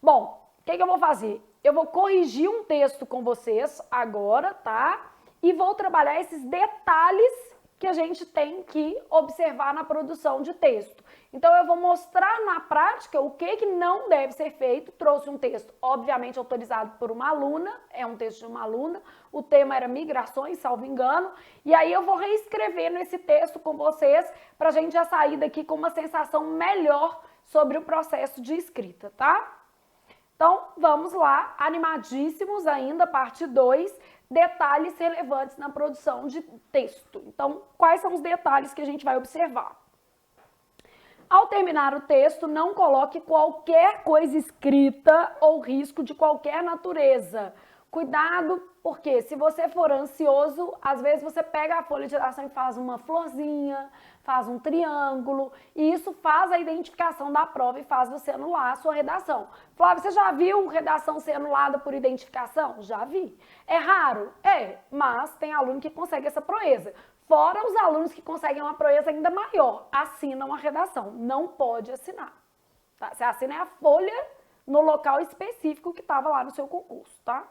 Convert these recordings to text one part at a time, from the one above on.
Bom, o que eu vou fazer? Eu vou corrigir um texto com vocês agora, tá? E vou trabalhar esses detalhes que a gente tem que observar na produção de texto. Então, eu vou mostrar na prática o que não deve ser feito. Trouxe um texto, obviamente, autorizado por uma aluna, é um texto de uma aluna, o tema era migrações, salvo engano, e aí eu vou reescrevendo esse texto com vocês para a gente já sair daqui com uma sensação melhor sobre o processo de escrita, tá? Então, vamos lá, animadíssimos ainda, parte 2, detalhes relevantes na produção de texto. Então, quais são os detalhes que a gente vai observar? Ao terminar o texto, não coloque qualquer coisa escrita ou risco de qualquer natureza. Cuidado, porque se você for ansioso, às vezes você pega a folha de redação e faz uma florzinha, faz um triângulo, e isso faz a identificação da prova e faz você anular a sua redação. Flávia, você já viu redação ser anulada por identificação? Já vi. É raro? É, mas tem aluno que consegue essa proeza. Fora os alunos que conseguem uma proeza ainda maior, assinam a redação. Não pode assinar. Tá? Você assina a folha no local específico que estava lá no seu concurso, tá?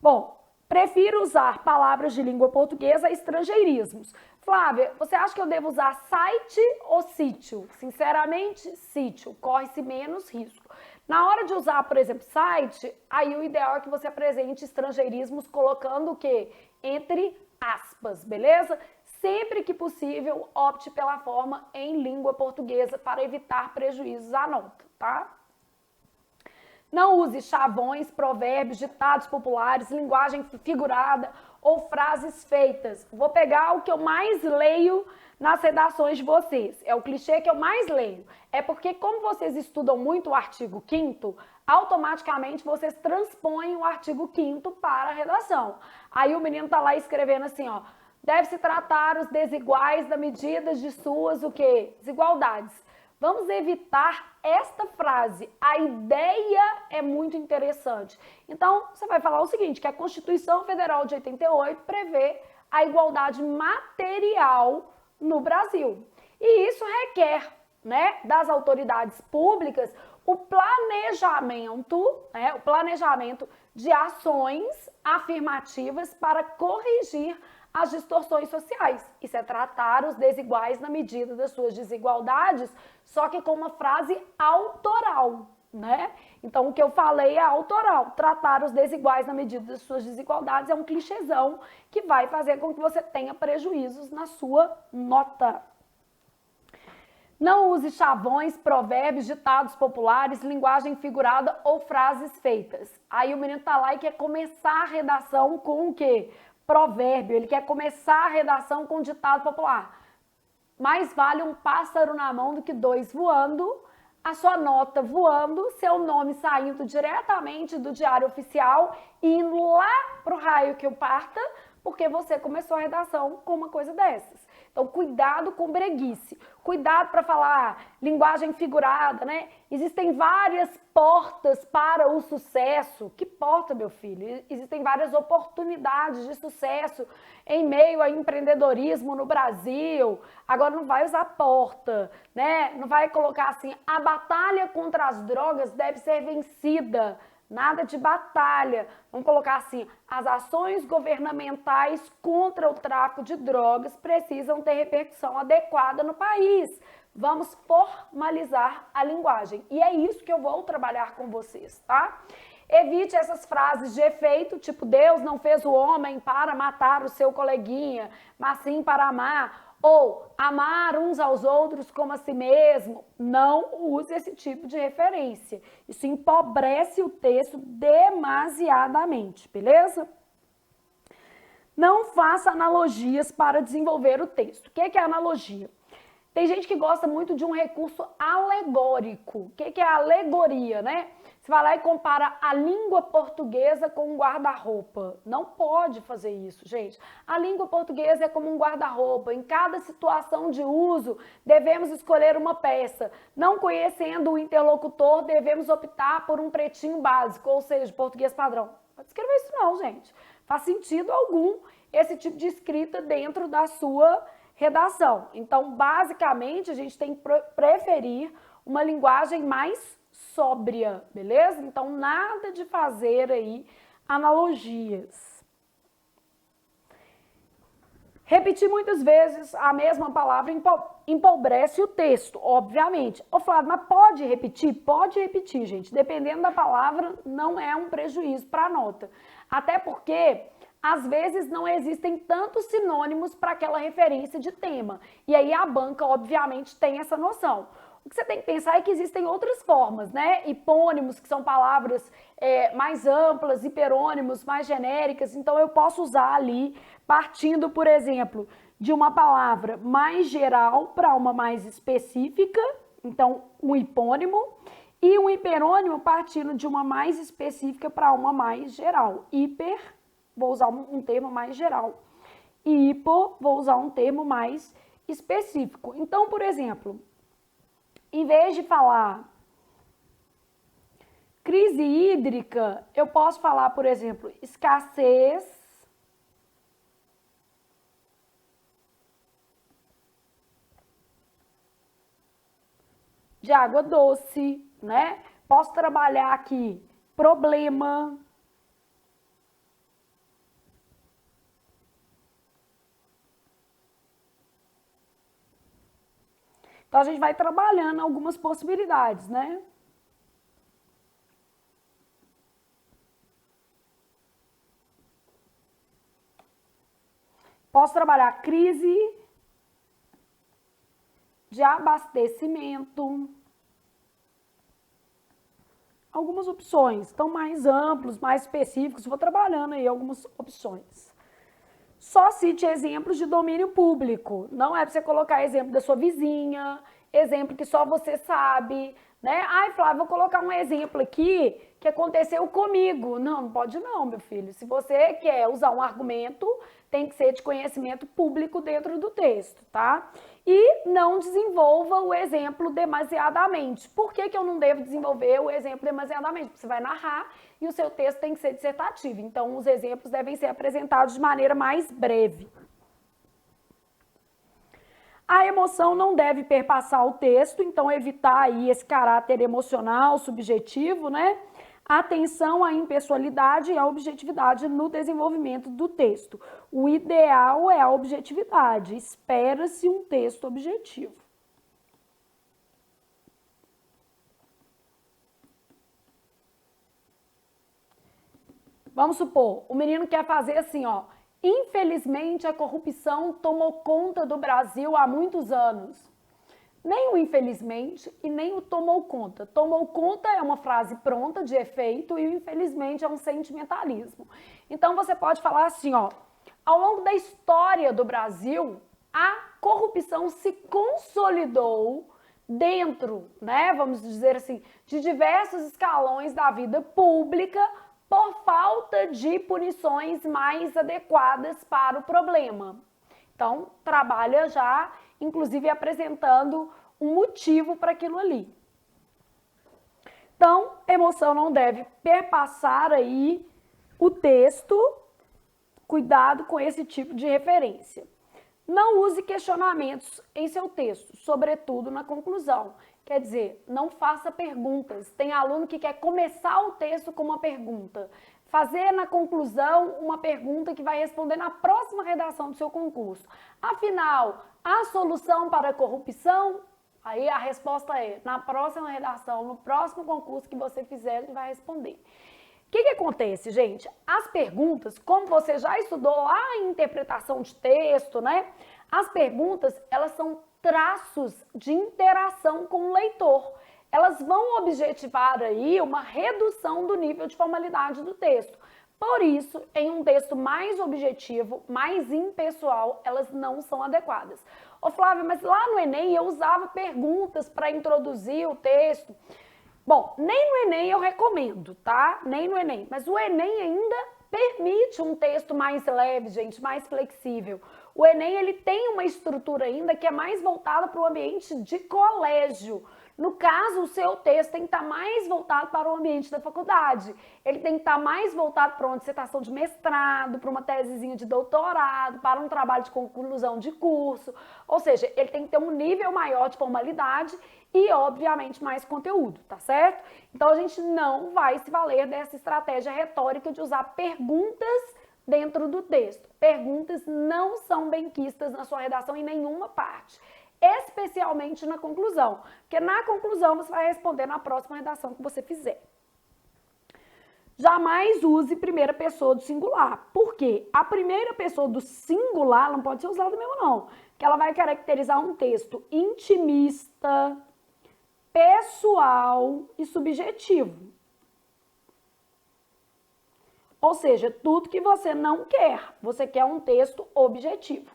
Bom, prefiro usar palavras de língua portuguesa estrangeirismos. Flávia, você acha que eu devo usar site ou sítio? Sinceramente, sítio. Corre-se menos risco. Na hora de usar, por exemplo, site, aí o ideal é que você apresente estrangeirismos colocando o quê? Entre aspas, beleza? Sempre que possível, opte pela forma em língua portuguesa para evitar prejuízos à nota, tá? Não use chavões, provérbios, ditados populares, linguagem figurada ou frases feitas. Vou pegar o que eu mais leio nas redações de vocês. É o clichê que eu mais leio. É porque, como vocês estudam muito o artigo 5º, automaticamente vocês transpõem o artigo 5º para a redação. Aí o menino tá lá escrevendo assim, ó. Deve-se tratar os desiguais da medida de suas, o quê? Desigualdades. Vamos evitar esta frase. A ideia é muito interessante. Então, você vai falar o seguinte, que a Constituição Federal de 88 prevê a igualdade material no Brasil. E isso requer, né, das autoridades públicas o planejamento de ações afirmativas para corrigir as distorções sociais. Isso é tratar os desiguais na medida das suas desigualdades, só que com uma frase autoral, né? Então, o que eu falei é autoral. Tratar os desiguais na medida das suas desigualdades é um clichêzão que vai fazer com que você tenha prejuízos na sua nota. Não use chavões, provérbios, ditados populares, linguagem figurada ou frases feitas. Aí o menino tá lá e quer começar a redação com o quê? Provérbio, ele quer começar a redação com ditado popular. Mais vale um pássaro na mão do que dois voando, a sua nota voando, seu nome saindo diretamente do diário oficial e indo lá pro raio que eu parta, porque você começou a redação com uma coisa dessas. Então, cuidado com breguice, cuidado para falar linguagem figurada, né? Existem várias portas para o sucesso. Que porta, meu filho? Existem várias oportunidades de sucesso em meio ao empreendedorismo no Brasil. Agora, não vai usar porta, né? Não vai colocar assim, a batalha contra as drogas deve ser vencida. Nada de batalha. Vamos colocar assim, as ações governamentais contra o tráfico de drogas precisam ter repercussão adequada no país. Vamos formalizar a linguagem. E é isso que eu vou trabalhar com vocês, tá? Evite essas frases de efeito, tipo, Deus não fez o homem para matar o seu coleguinha, mas sim para amar. Ou amar uns aos outros como a si mesmo. Não use esse tipo de referência. Isso empobrece o texto demasiadamente, beleza? Não faça analogias para desenvolver o texto. O que é analogia? Tem gente que gosta muito de um recurso alegórico. O que é alegoria, né? Você vai lá e compara a língua portuguesa com um guarda-roupa. Não pode fazer isso, gente. A língua portuguesa é como um guarda-roupa. Em cada situação de uso, devemos escolher uma peça. Não conhecendo o interlocutor, devemos optar por um pretinho básico, ou seja, português padrão. Não pode escrever isso não, gente. Faz sentido algum esse tipo de escrita dentro da sua redação. Então, basicamente, a gente tem que preferir uma linguagem mais sóbria, beleza? Então, nada de fazer aí analogias. Repetir muitas vezes a mesma palavra empobrece o texto, obviamente. Ô Flávio, mas pode repetir? Pode repetir, gente. Dependendo da palavra, não é um prejuízo para a nota. Até porque, às vezes, não existem tantos sinônimos para aquela referência de tema. E aí a banca, obviamente, tem essa noção. O que você tem que pensar é que existem outras formas, né? Hipônimos, que são palavras mais amplas, hiperônimos, mais genéricas. Então, eu posso usar ali, partindo, por exemplo, de uma palavra mais geral para uma mais específica. Então, um hipônimo. E um hiperônimo partindo de uma mais específica para uma mais geral. Hiper, vou usar um termo mais geral. E hipo, vou usar um termo mais específico. Então, por exemplo, em vez de falar crise hídrica, eu posso falar, por exemplo, escassez de água doce, né? Posso trabalhar aqui problema. Então, a gente vai trabalhando algumas possibilidades, né? Posso trabalhar crise de abastecimento. Algumas opções, estão mais amplos, mais específicos, vou trabalhando aí algumas opções. Só cite exemplos de domínio público, não é para você colocar exemplo da sua vizinha, exemplo que só você sabe, né? Ai, Flávia, vou colocar um exemplo aqui que aconteceu comigo. Não, não pode não, meu filho. Se você quer usar um argumento, tem que ser de conhecimento público dentro do texto, tá? E não desenvolva o exemplo demasiadamente. Por que eu não devo desenvolver o exemplo demasiadamente? Porque você vai narrar e o seu texto tem que ser dissertativo. Então, os exemplos devem ser apresentados de maneira mais breve. A emoção não deve perpassar o texto, então evitar aí esse caráter emocional, subjetivo, né? Atenção à impessoalidade e à objetividade no desenvolvimento do texto. O ideal é a objetividade, espera-se um texto objetivo. Vamos supor, o menino quer fazer assim, ó. Infelizmente, a corrupção tomou conta do Brasil há muitos anos. Nem o infelizmente e nem o tomou conta. Tomou conta é uma frase pronta, de efeito, e o infelizmente é um sentimentalismo. Então, você pode falar assim, ó. Ao longo da história do Brasil, a corrupção se consolidou dentro, né, vamos dizer assim, de diversos escalões da vida pública, por falta de punições mais adequadas para o problema. Então, trabalha já, inclusive, apresentando um motivo para aquilo ali. Então, emoção não deve perpassar aí o texto, cuidado com esse tipo de referência. Não use questionamentos em seu texto, sobretudo na conclusão. Quer dizer, não faça perguntas. Tem aluno que quer começar o texto com uma pergunta. Fazer na conclusão uma pergunta que vai responder na próxima redação do seu concurso. Afinal, a solução para a corrupção? Aí a resposta é, na próxima redação, no próximo concurso que você fizer, ele vai responder. O que acontece, gente? As perguntas, como você já estudou lá em interpretação de texto, né? As perguntas, elas são traços de interação com o leitor. Elas vão objetivar aí uma redução do nível de formalidade do texto. Por isso, em um texto mais objetivo, mais impessoal, elas não são adequadas. Ô Flávia, mas lá no Enem eu usava perguntas para introduzir o texto. Bom, nem no Enem eu recomendo, tá? Nem no Enem. Mas o Enem ainda permite um texto mais leve, gente, mais flexível. O Enem, ele tem uma estrutura ainda que é mais voltada para o ambiente de colégio. No caso, o seu texto tem que estar mais voltado para o ambiente da faculdade. Ele tem que estar mais voltado para uma dissertação de mestrado, para uma tesezinha de doutorado, para um trabalho de conclusão de curso. Ou seja, ele tem que ter um nível maior de formalidade e, obviamente, mais conteúdo, tá certo? Então, a gente não vai se valer dessa estratégia retórica de usar perguntas dentro do texto. Perguntas não são benquistas na sua redação em nenhuma parte, especialmente na conclusão, porque na conclusão você vai responder na próxima redação que você fizer. Jamais use primeira pessoa do singular. Por quê? A primeira pessoa do singular não pode ser usada mesmo não, porque ela vai caracterizar um texto intimista, pessoal e subjetivo. Ou seja, tudo que você não quer, você quer um texto objetivo.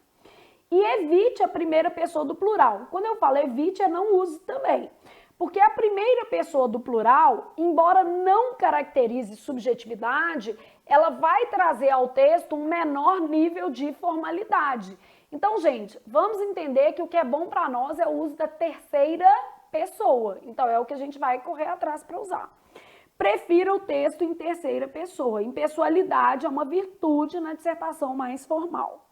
E evite a primeira pessoa do plural. Quando eu falo evite, não use também. Porque a primeira pessoa do plural, embora não caracterize subjetividade, ela vai trazer ao texto um menor nível de formalidade. Então, gente, vamos entender que o que é bom para nós é o uso da terceira pessoa. Então, é o que a gente vai correr atrás para usar. Prefira o texto em terceira pessoa. Impessoalidade é uma virtude na dissertação mais formal.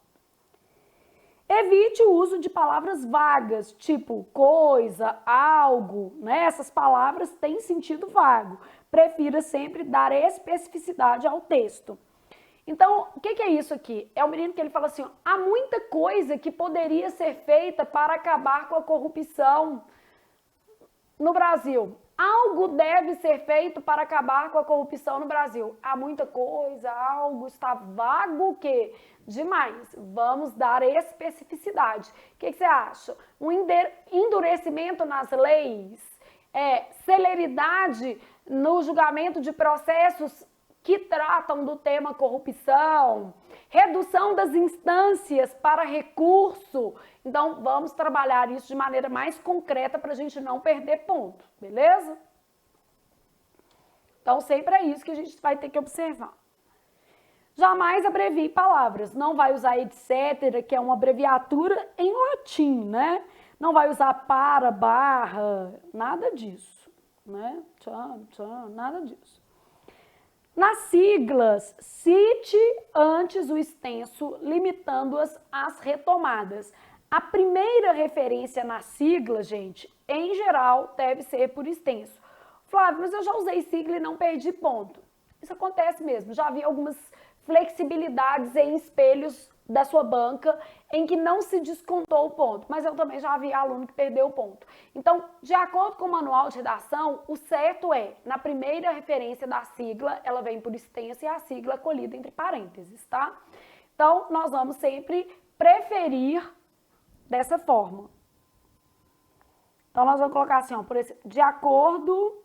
Evite o uso de palavras vagas, tipo coisa, algo, né? Essas palavras têm sentido vago. Prefira sempre dar especificidade ao texto. Então, o que é isso aqui? É o menino que ele fala assim, ó, há muita coisa que poderia ser feita para acabar com a corrupção no Brasil. Algo deve ser feito para acabar com a corrupção no Brasil. Há muita coisa, algo está vago o quê? Demais. Vamos dar especificidade. O que você acha? Um endurecimento nas leis, celeridade no julgamento de processos que tratam do tema corrupção, redução das instâncias para recurso. Então, vamos trabalhar isso de maneira mais concreta para a gente não perder ponto, beleza? Então, sempre é isso que a gente vai ter que observar. Jamais abrevie palavras. Não vai usar etc., que é uma abreviatura em latim, né? Não vai usar para, barra, nada disso, né? Nada disso. Nas siglas, cite antes o extenso, limitando-as às retomadas. A primeira referência na sigla, gente, em geral, deve ser por extenso. Flávio, mas eu já usei sigla e não perdi ponto. Isso acontece mesmo. Já vi algumas flexibilidades em espelhos da sua banca em que não se descontou o ponto, mas eu também já vi aluno que perdeu o ponto. Então, de acordo com o manual de redação, o certo é, na primeira referência da sigla, ela vem por extenso e a sigla acolhida entre parênteses, tá? Então, nós vamos sempre preferir dessa forma. Então, nós vamos colocar assim, ó, por esse, de acordo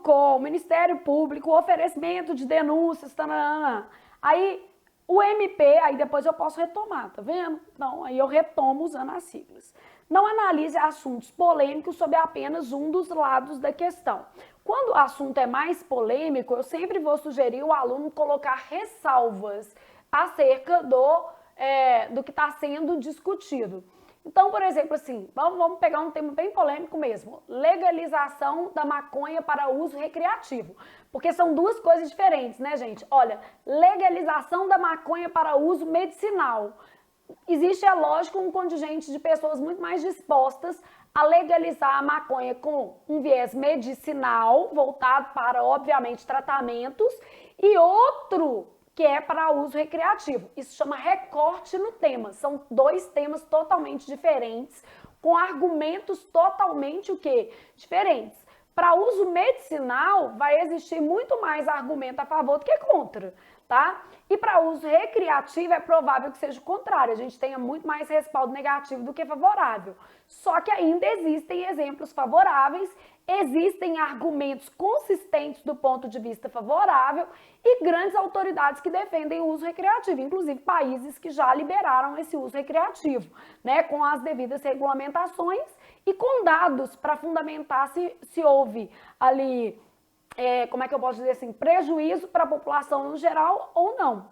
com o Ministério Público, o oferecimento de denúncias, tanana. Aí o MP, aí depois eu posso retomar, tá vendo? Então, aí eu retomo usando as siglas. Não analise assuntos polêmicos sob apenas um dos lados da questão. Quando o assunto é mais polêmico, eu sempre vou sugerir o aluno colocar ressalvas acerca do que está sendo discutido. Então, por exemplo, assim, vamos pegar um tema bem polêmico mesmo, legalização da maconha para uso recreativo, porque são duas coisas diferentes, né, gente? Olha, legalização da maconha para uso medicinal. Existe, é lógico, um contingente de pessoas muito mais dispostas a legalizar a maconha com um viés medicinal, voltado para, obviamente, tratamentos, e outro que é para uso recreativo. Isso chama recorte no tema. São dois temas totalmente diferentes, com argumentos totalmente o quê? Diferentes. Para uso medicinal, vai existir muito mais argumento a favor do que contra, tá? E para uso recreativo, é provável que seja o contrário. A gente tenha muito mais respaldo negativo do que favorável. Só que ainda existem exemplos favoráveis, existem argumentos consistentes do ponto de vista favorável e grandes autoridades que defendem o uso recreativo, inclusive países que já liberaram esse uso recreativo, né, com as devidas regulamentações e com dados para fundamentar se houve ali, como é que eu posso dizer assim, prejuízo para a população no geral ou não.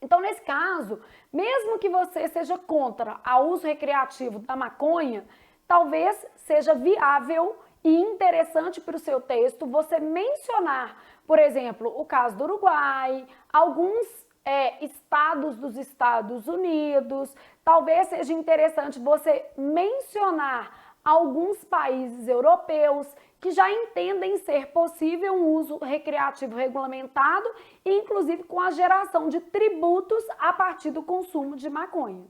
Então, nesse caso, mesmo que você seja contra o uso recreativo da maconha, talvez seja viável e interessante para o seu texto você mencionar, por exemplo, o caso do Uruguai, alguns estados dos Estados Unidos. Talvez seja interessante você mencionar alguns países europeus que já entendem ser possível um uso recreativo regulamentado, inclusive com a geração de tributos a partir do consumo de maconha.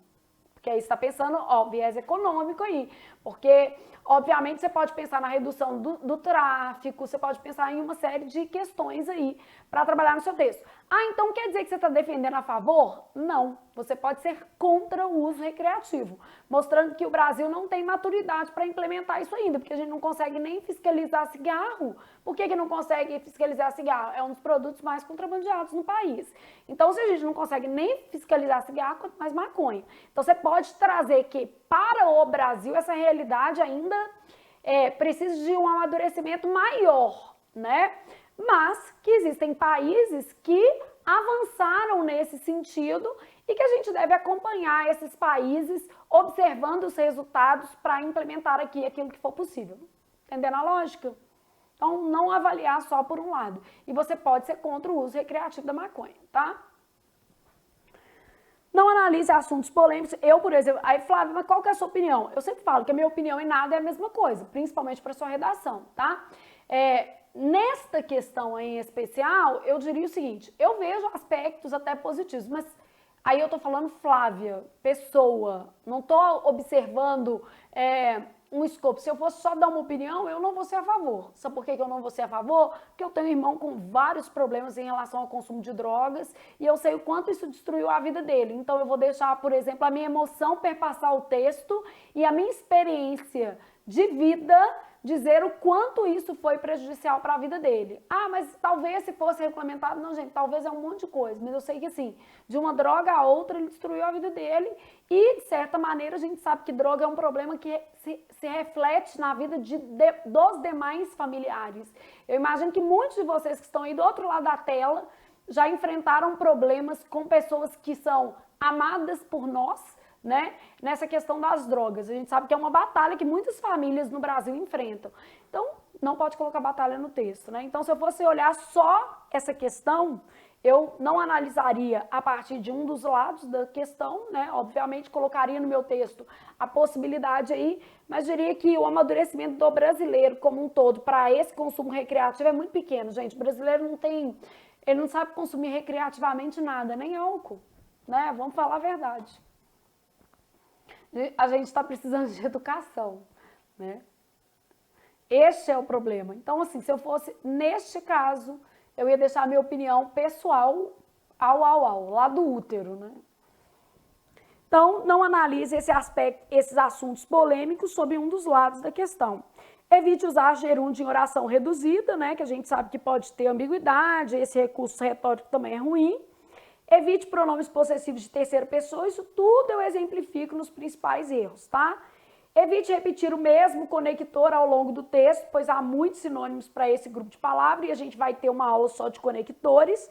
Porque aí você está pensando, viés econômico aí, porque, obviamente, você pode pensar na redução do tráfico, você pode pensar em uma série de questões aí para trabalhar no seu texto. Então quer dizer que você está defendendo a favor? Não, você pode ser contra o uso recreativo, mostrando que o Brasil não tem maturidade para implementar isso ainda, porque a gente não consegue nem fiscalizar cigarro. Por que não consegue fiscalizar cigarro? É um dos produtos mais contrabandeados no país. Então, se a gente não consegue nem fiscalizar cigarro, quanto mais maconha. Então, você pode trazer que para o Brasil essa realidade ainda precisa de um amadurecimento maior, né? Mas que existem países que avançaram nesse sentido e que a gente deve acompanhar esses países observando os resultados para implementar aqui aquilo que for possível. Entendendo a lógica? Então, não avaliar só por um lado. E você pode ser contra o uso recreativo da maconha, tá? Não analise assuntos polêmicos. Eu, por exemplo, aí Flávia, mas qual que é a sua opinião? Eu sempre falo que a minha opinião em nada é a mesma coisa, principalmente para sua redação, tá? Nesta questão aí em especial, eu diria o seguinte, eu vejo aspectos até positivos, mas aí eu tô falando Flávia, pessoa, não tô observando um escopo. Se eu fosse só dar uma opinião, eu não vou ser a favor. Sabe por que eu não vou ser a favor? Porque eu tenho um irmão com vários problemas em relação ao consumo de drogas e eu sei o quanto isso destruiu a vida dele. Então eu vou deixar, por exemplo, a minha emoção perpassar o texto e a minha experiência de vida dizer o quanto isso foi prejudicial para a vida dele. Mas talvez se fosse regulamentado, não, gente, talvez é um monte de coisa, mas eu sei que assim, de uma droga a outra, ele destruiu a vida dele e, de certa maneira, a gente sabe que droga é um problema que se reflete na vida dos demais familiares. Eu imagino que muitos de vocês que estão aí do outro lado da tela já enfrentaram problemas com pessoas que são amadas por nós, né, nessa questão das drogas. A gente sabe que é uma batalha que muitas famílias no Brasil enfrentam. Então, não pode colocar batalha no texto, né? Então, se eu fosse olhar só essa questão, eu não analisaria a partir de um dos lados da questão, né? Obviamente, colocaria no meu texto a possibilidade aí, mas diria que o amadurecimento do brasileiro como um todo para esse consumo recreativo é muito pequeno, gente. O brasileiro ele não sabe consumir recreativamente nada, nem álcool, né? Vamos falar a verdade. A gente está precisando de educação, né? Este é o problema. Então, assim, se eu fosse neste caso, eu ia deixar a minha opinião pessoal lá do útero, né? Então, não analise esses assuntos polêmicos sob um dos lados da questão. Evite usar gerúndio em oração reduzida, né? Que a gente sabe que pode ter ambiguidade, esse recurso retórico também é ruim. Evite pronomes possessivos de terceira pessoa, isso tudo eu exemplifico nos principais erros, tá? Evite repetir o mesmo conector ao longo do texto, pois há muitos sinônimos para esse grupo de palavras e a gente vai ter uma aula só de conectores.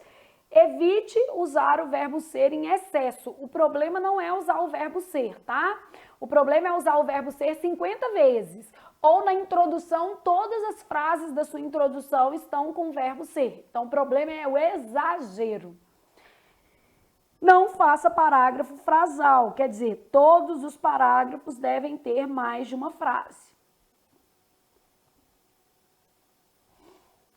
Evite usar o verbo ser em excesso. O problema não é usar o verbo ser, tá? O problema é usar o verbo ser 50 vezes. Ou na introdução, todas as frases da sua introdução estão com o verbo ser. Então, o problema é o exagero. Não faça parágrafo frasal, quer dizer, todos os parágrafos devem ter mais de uma frase.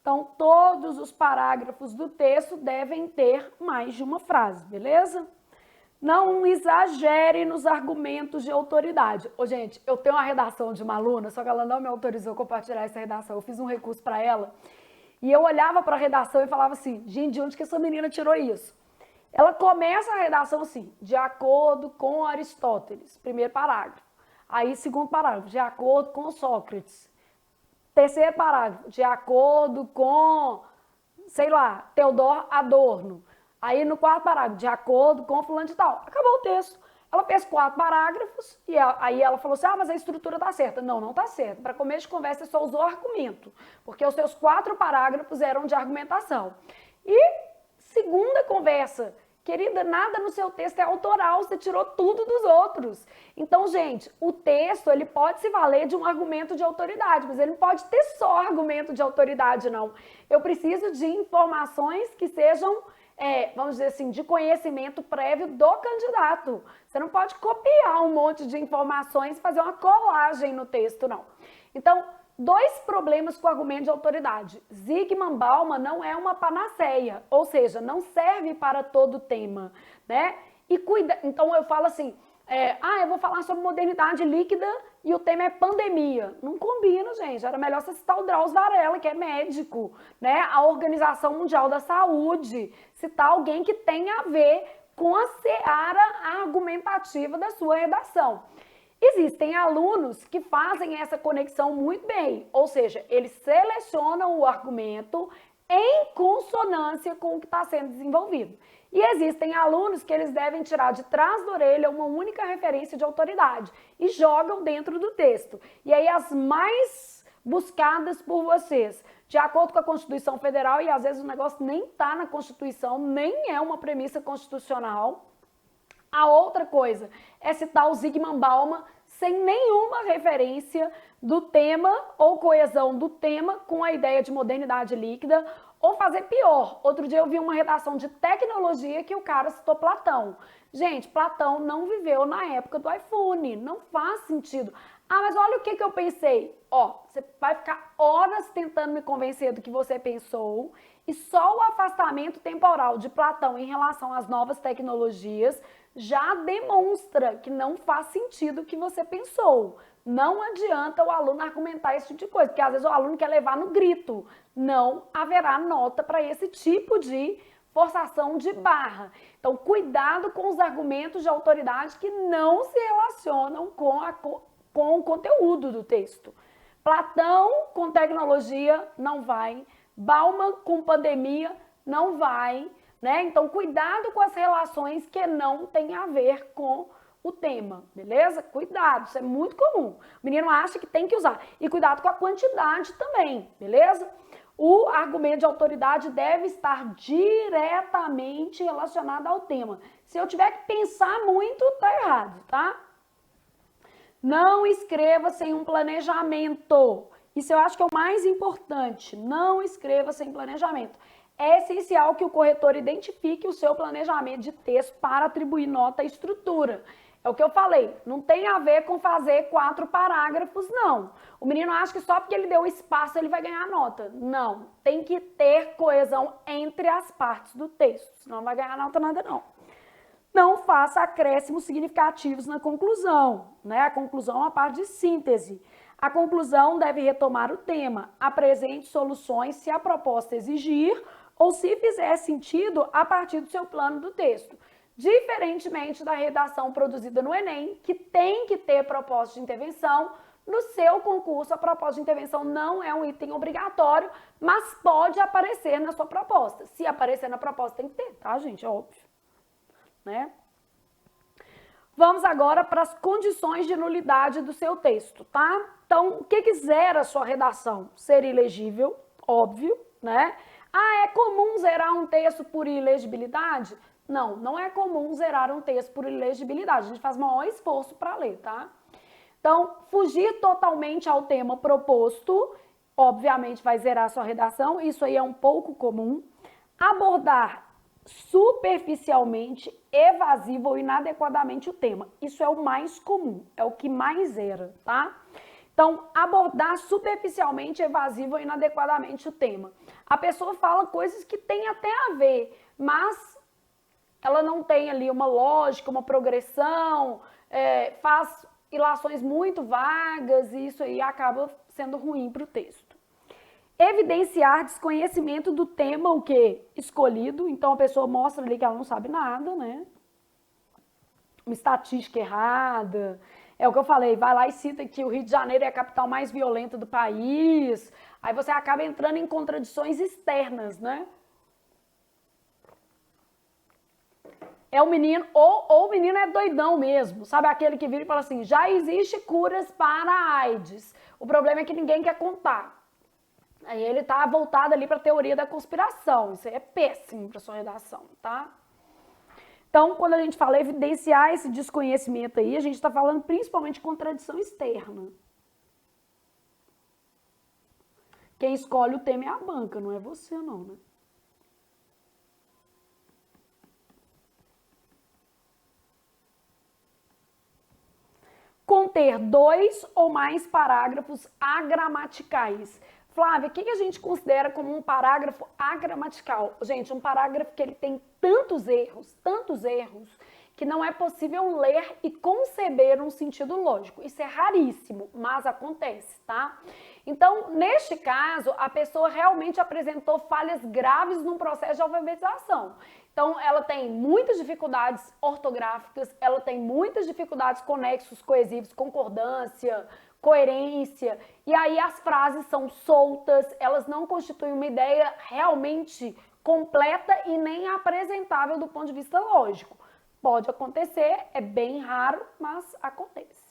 Então, todos os parágrafos do texto devem ter mais de uma frase, beleza? Não exagere nos argumentos de autoridade. Gente, eu tenho uma redação de uma aluna, só que ela não me autorizou a compartilhar essa redação. Eu fiz um recurso para ela e eu olhava para a redação e falava assim, gente, de onde que essa menina tirou isso? Ela começa a redação assim, de acordo com Aristóteles, primeiro parágrafo. Aí, segundo parágrafo, de acordo com Sócrates. Terceiro parágrafo, de acordo com, sei lá, Teodor Adorno. Aí, no quarto parágrafo, de acordo com fulano de tal. Acabou o texto. Ela fez 4 parágrafos e aí ela falou assim, mas a estrutura tá certa. Não, não tá certa. Para começo de conversa, você só usou argumento, porque os seus 4 parágrafos eram de argumentação. E segunda conversa Querida, nada no seu texto é autoral, você tirou tudo dos outros. Então, gente, o texto, ele pode se valer de um argumento de autoridade, mas ele não pode ter só argumento de autoridade, não. Eu preciso de informações que sejam, vamos dizer assim, de conhecimento prévio do candidato. Você não pode copiar um monte de informações e fazer uma colagem no texto, não. Então, 2 problemas com o argumento de autoridade. Zygmunt-Bauman não é uma panaceia, ou seja, não serve para todo tema, né? Então eu falo assim, eu vou falar sobre modernidade líquida e o tema é pandemia. Não combina, gente. Era melhor você citar o Drauzio Varela, que é médico, né? A Organização Mundial da Saúde, citar alguém que tenha a ver com a seara argumentativa da sua redação. Existem alunos que fazem essa conexão muito bem, ou seja, eles selecionam o argumento em consonância com o que está sendo desenvolvido. E existem alunos que eles devem tirar de trás da orelha uma única referência de autoridade e jogam dentro do texto. E aí as mais buscadas por vocês, de acordo com a Constituição Federal, e às vezes o negócio nem está na Constituição, nem é uma premissa constitucional. A outra coisa é citar o Zygmunt-Bauman sem nenhuma referência do tema ou coesão do tema com a ideia de modernidade líquida, ou fazer pior. Outro dia eu vi uma redação de tecnologia que o cara citou Platão. Gente, Platão não viveu na época do iPhone, não faz sentido. Ah, mas olha o que eu pensei. Você vai ficar horas tentando me convencer do que você pensou e só o afastamento temporal de Platão em relação às novas tecnologias já demonstra que não faz sentido o que você pensou. Não adianta o aluno argumentar esse tipo de coisa, porque às vezes o aluno quer levar no grito. Não haverá nota para esse tipo de forçação de barra. Então, cuidado com os argumentos de autoridade que não se relacionam com o conteúdo do texto. Platão com tecnologia não vai, Bauman com pandemia não vai, né? Então, cuidado com as relações que não têm a ver com o tema, beleza? Cuidado, isso é muito comum. O menino acha que tem que usar. E cuidado com a quantidade também, beleza? O argumento de autoridade deve estar diretamente relacionado ao tema. Se eu tiver que pensar muito, tá errado, tá? Não escreva sem um planejamento. Isso eu acho que é o mais importante. Não escreva sem planejamento. É essencial que o corretor identifique o seu planejamento de texto para atribuir nota à estrutura. É o que eu falei, não tem a ver com fazer 4 parágrafos, não. O menino acha que só porque ele deu espaço ele vai ganhar nota. Não, tem que ter coesão entre as partes do texto, senão não vai ganhar nota nada, não. Não faça acréscimos significativos na conclusão, né? A conclusão é uma parte de síntese. A conclusão deve retomar o tema, apresente soluções se a proposta exigir ou se fizer sentido a partir do seu plano do texto. Diferentemente da redação produzida no Enem, que tem que ter proposta de intervenção, no seu concurso a proposta de intervenção não é um item obrigatório, mas pode aparecer na sua proposta. Se aparecer na proposta tem que ter, tá, gente? É óbvio, né? Vamos agora para as condições de nulidade do seu texto, tá? Então, o que zera a sua redação? Ser ilegível, óbvio, né? Ah, é comum zerar um texto por ilegibilidade? Não, não é comum zerar um texto por ilegibilidade. A gente faz o maior esforço para ler, tá? Então, fugir totalmente ao tema proposto, obviamente vai zerar a sua redação, isso aí é um pouco comum. Abordar superficialmente, evasivo ou inadequadamente o tema. Isso é o mais comum, é o que mais zera, tá? Então, abordar superficialmente, evasivo ou inadequadamente o tema. A pessoa fala coisas que têm até a ver, mas ela não tem ali uma lógica, uma progressão, faz ilações muito vagas e isso aí acaba sendo ruim para o texto. Evidenciar desconhecimento do tema, o quê? Escolhido, então a pessoa mostra ali que ela não sabe nada, né? Uma estatística errada, é o que eu falei, vai lá e cita que o Rio de Janeiro é a capital mais violenta do país, aí você acaba entrando em contradições externas, né? É o menino, ou o menino é doidão mesmo, sabe aquele que vira e fala assim, já existe curas para a AIDS, o problema é que ninguém quer contar. Aí ele tá voltado ali para a teoria da conspiração, isso aí é péssimo para sua redação, tá? Então, quando a gente fala evidenciar esse desconhecimento aí, a gente está falando principalmente de contradição externa. Quem escolhe o tema é a banca, não é você não, né? Conter 2 ou mais parágrafos agramaticais. Flávia, o que a gente considera como um parágrafo agramatical? Gente, um parágrafo que ele tem tantos erros, que não é possível ler e conceber um sentido lógico. Isso é raríssimo, mas acontece, tá? Então, neste caso, a pessoa realmente apresentou falhas graves num processo de alfabetização. Então, ela tem muitas dificuldades ortográficas, ela tem muitas dificuldades com nexos coesivos, concordância, coerência, e aí as frases são soltas, elas não constituem uma ideia realmente completa e nem apresentável do ponto de vista lógico. Pode acontecer, é bem raro, mas acontece.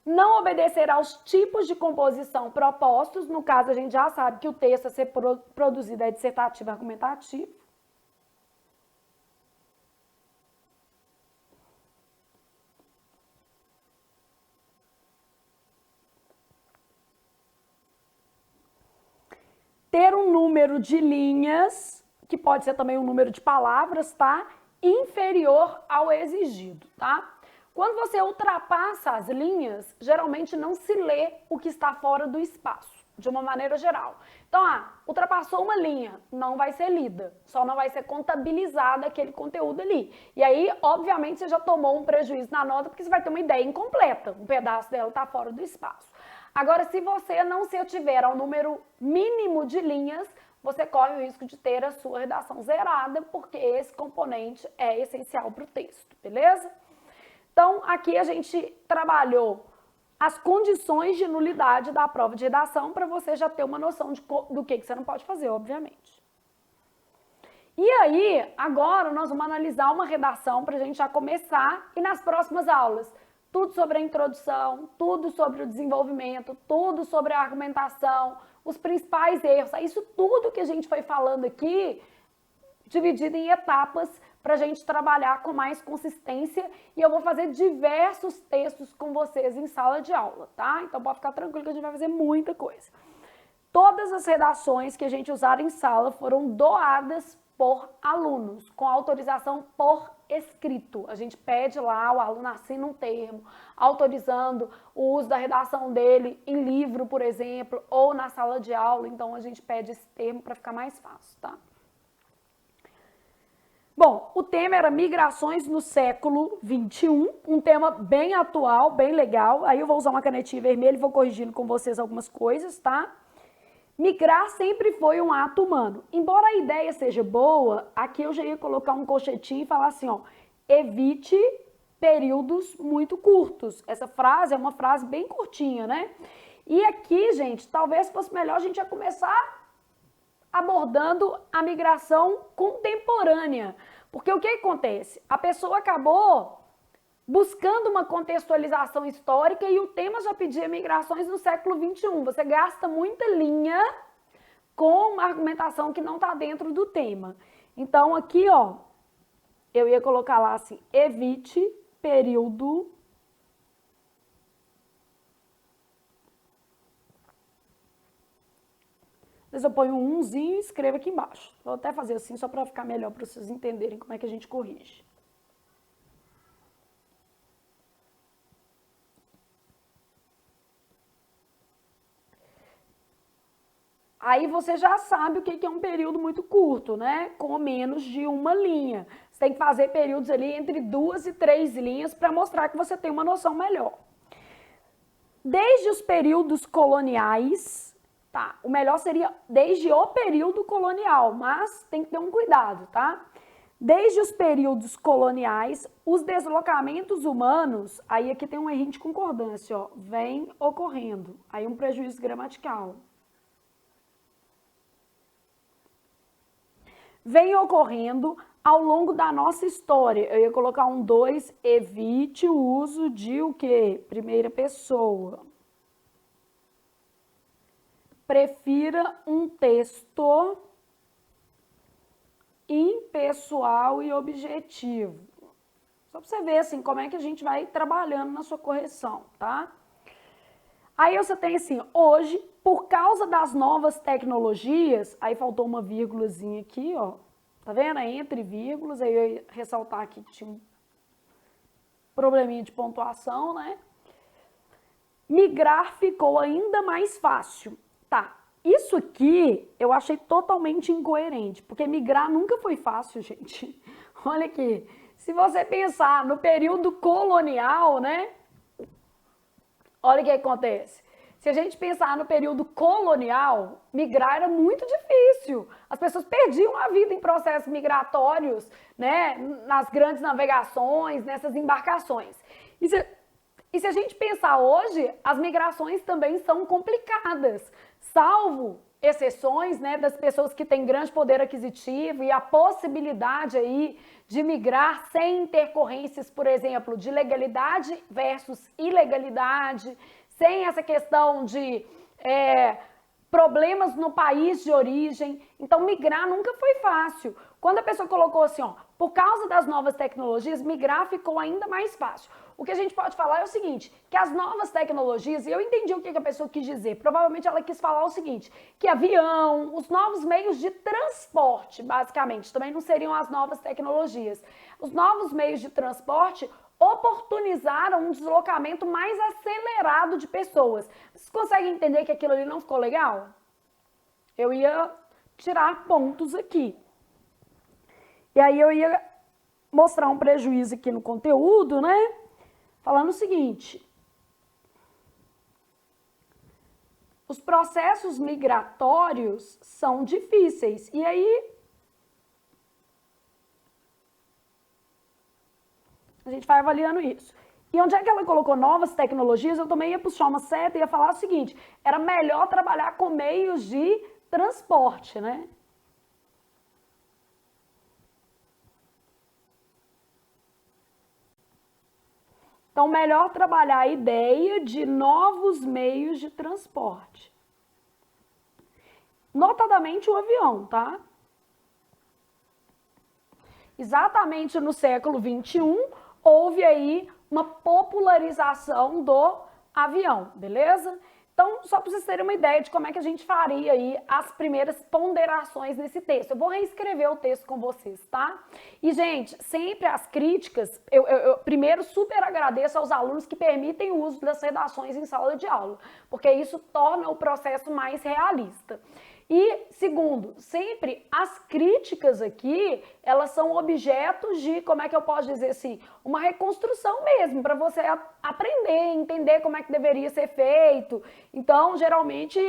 Não obedecer aos tipos de composição propostos, no caso a gente já sabe que o texto a ser produzido é dissertativo e argumentativo. Ter um número de linhas, que pode ser também um número de palavras, tá? Inferior ao exigido, tá? Quando você ultrapassa as linhas, geralmente não se lê o que está fora do espaço, de uma maneira geral. Então, ultrapassou uma linha, não vai ser lida, só não vai ser contabilizado aquele conteúdo ali. E aí, obviamente, você já tomou um prejuízo na nota, porque você vai ter uma ideia incompleta, um pedaço dela está fora do espaço. Agora, se você não se ativer ao número mínimo de linhas, você corre o risco de ter a sua redação zerada, porque esse componente é essencial para o texto, beleza? Então, aqui a gente trabalhou as condições de nulidade da prova de redação para você já ter uma noção do que você não pode fazer, obviamente. E aí, agora nós vamos analisar uma redação para a gente já começar e nas próximas aulas tudo sobre a introdução, tudo sobre o desenvolvimento, tudo sobre a argumentação, os principais erros, isso tudo que a gente foi falando aqui, dividido em etapas para a gente trabalhar com mais consistência e eu vou fazer diversos textos com vocês em sala de aula, tá? Então pode ficar tranquilo que a gente vai fazer muita coisa. Todas as redações que a gente usar em sala foram doadas por alunos, com autorização por escrito. A gente pede lá, o aluno assina um termo, autorizando o uso da redação dele em livro, por exemplo, ou na sala de aula. Então, a gente pede esse termo para ficar mais fácil, tá? Bom, o tema era migrações no século XXI, um tema bem atual, bem legal. Aí eu vou usar uma canetinha vermelha e vou corrigindo com vocês algumas coisas, tá? Migrar sempre foi um ato humano. Embora a ideia seja boa, aqui eu já ia colocar um colchetinho e falar assim, ó, evite períodos muito curtos. Essa frase é uma frase bem curtinha, né? E aqui, gente, talvez fosse melhor a gente já começar abordando a migração contemporânea. Porque o que acontece? A pessoa acabou buscando uma contextualização histórica e o tema já pedia migrações no século XXI. Você gasta muita linha com uma argumentação que não está dentro do tema. Então, aqui, ó, eu ia colocar lá assim, evite período Depois eu ponho um umzinho e escrevo aqui embaixo. Vou até fazer assim só para ficar melhor para vocês entenderem como é que a gente corrige. Aí você já sabe o que é um período muito curto, né? Com menos de uma linha. Você tem que fazer períodos ali entre 2 e 3 linhas para mostrar que você tem uma noção melhor. Desde os períodos coloniais, tá? O melhor seria desde o período colonial, mas tem que ter um cuidado, tá? Desde os períodos coloniais, os deslocamentos humanos, aí aqui tem um errinho de concordância, ó, vem ocorrendo. Aí um prejuízo gramatical. Vem ocorrendo ao longo da nossa história. Eu ia colocar um 2, evite o uso de o quê? Primeira pessoa. Prefira um texto impessoal e objetivo. Só para você ver assim, como é que a gente vai trabalhando na sua correção, tá? Aí você tem assim, hoje, por causa das novas tecnologias, aí faltou uma vírgulazinha aqui, ó, tá vendo? É entre vírgulas, aí eu ia ressaltar aqui que tinha um probleminha de pontuação, né? Migrar ficou ainda mais fácil. Tá, isso aqui eu achei totalmente incoerente, porque migrar nunca foi fácil, gente. Olha aqui, se você pensar no período colonial, né? Olha o que acontece. Se a gente pensar no período colonial, migrar era muito difícil. As pessoas perdiam a vida em processos migratórios, né? Nas grandes navegações, nessas embarcações. E se a gente pensar hoje, as migrações também são complicadas, salvo exceções, né, das pessoas que têm grande poder aquisitivo e a possibilidade aí de migrar sem intercorrências, por exemplo, de legalidade versus ilegalidade, sem essa questão de problemas no país de origem. Então, migrar nunca foi fácil. Quando a pessoa colocou assim, ó, por causa das novas tecnologias, migrar ficou ainda mais fácil. O que a gente pode falar é o seguinte, que as novas tecnologias, e eu entendi o que a pessoa quis dizer, provavelmente ela quis falar o seguinte, que avião, os novos meios de transporte, basicamente, também não seriam as novas tecnologias. Os novos meios de transporte oportunizaram um deslocamento mais acelerado de pessoas. Vocês conseguem entender que aquilo ali não ficou legal? Eu ia tirar pontos aqui. E aí eu ia mostrar um prejuízo aqui no conteúdo, né? Falando o seguinte, os processos migratórios são difíceis. E aí a gente vai avaliando isso. E onde é que ela colocou novas tecnologias, eu também ia puxar uma seta e ia falar o seguinte, era melhor trabalhar com meios de transporte, né? Então, melhor trabalhar a ideia de novos meios de transporte. Notadamente o avião, tá? Exatamente no século XXI, houve aí uma popularização do avião, beleza? Então, só para vocês terem uma ideia de como é que a gente faria aí as primeiras ponderações nesse texto. Eu vou reescrever o texto com vocês, tá? E, gente, sempre as críticas, eu primeiro super agradeço aos alunos que permitem o uso das redações em sala de aula, porque isso torna o processo mais realista. E, segundo, sempre as críticas aqui, elas são objetos de, como é que eu posso dizer assim, uma reconstrução mesmo, para você aprender, entender como é que deveria ser feito. Então, geralmente,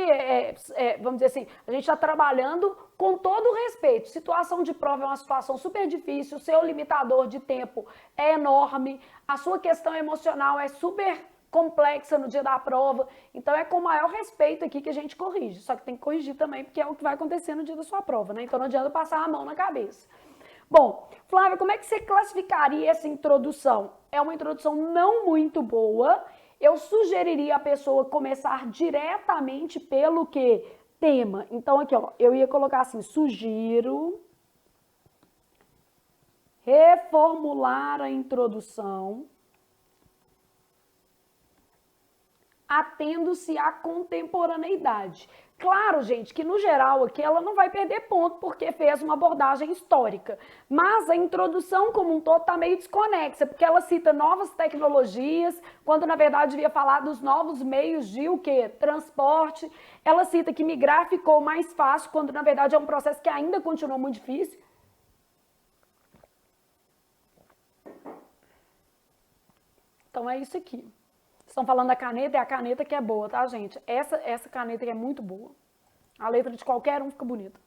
vamos dizer assim, a gente está trabalhando com todo o respeito. Situação de prova é uma situação super difícil, o seu limitador de tempo é enorme, a sua questão emocional é super complexa no dia da prova, então é com o maior respeito aqui que a gente corrige, só que tem que corrigir também, porque é o que vai acontecer no dia da sua prova, né? Então não adianta passar a mão na cabeça. Bom, Flávia, como é que você classificaria essa introdução? É uma introdução não muito boa, eu sugeriria a pessoa começar diretamente pelo que? Tema. Então aqui, ó, eu ia colocar assim, sugiro reformular a introdução atendo-se à contemporaneidade. Claro, gente, que no geral aqui ela não vai perder ponto porque fez uma abordagem histórica, mas a introdução como um todo está meio desconexa, porque ela cita novas tecnologias, quando na verdade devia falar dos novos meios de o quê? Transporte. Ela cita que migrar ficou mais fácil, quando na verdade é um processo que ainda continua muito difícil. Então é isso aqui. Estão falando da caneta, é a caneta que é boa, tá, gente? Essa caneta que é muito boa. A letra de qualquer um fica bonita.